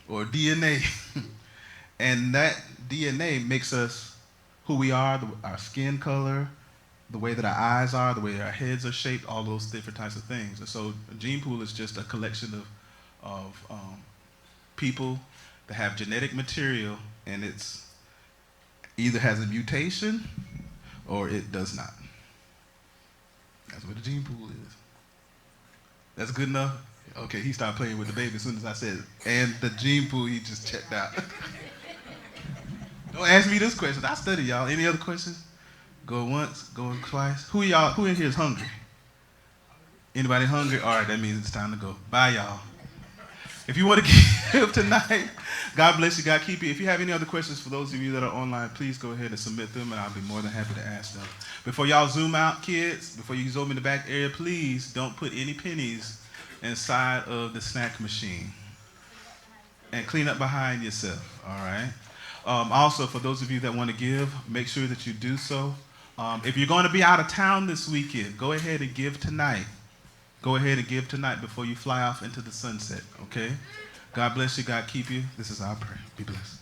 or DNA. And that DNA makes us who we are, our skin color, the way that our eyes are, the way our heads are shaped, all those different types of things. And so a gene pool is just a collection of people that have genetic material, and it's either has a mutation or it does not. That's what a gene pool is. That's good enough? Okay, he started playing with the baby as soon as I said, and the gene pool, he just checked out. Don't ask me this question. I study, y'all. Any other questions? Go once, go twice. Who in here is hungry? Anybody hungry? All right, that means it's time to go. Bye, y'all. If you want to give tonight, God bless you, God keep you. If you have any other questions for those of you that are online, please go ahead and submit them, and I'll be more than happy to ask them. Before y'all zoom out, kids, before you zoom in the back area, please don't put any pennies inside of the snack machine. And clean up behind yourself, all right? Also, for those of you that want to give, make sure that you do so. If you're going to be out of town this weekend, go ahead and give tonight. Go ahead and give tonight before you fly off into the sunset, okay? God bless you. God keep you. This is our prayer. Be blessed.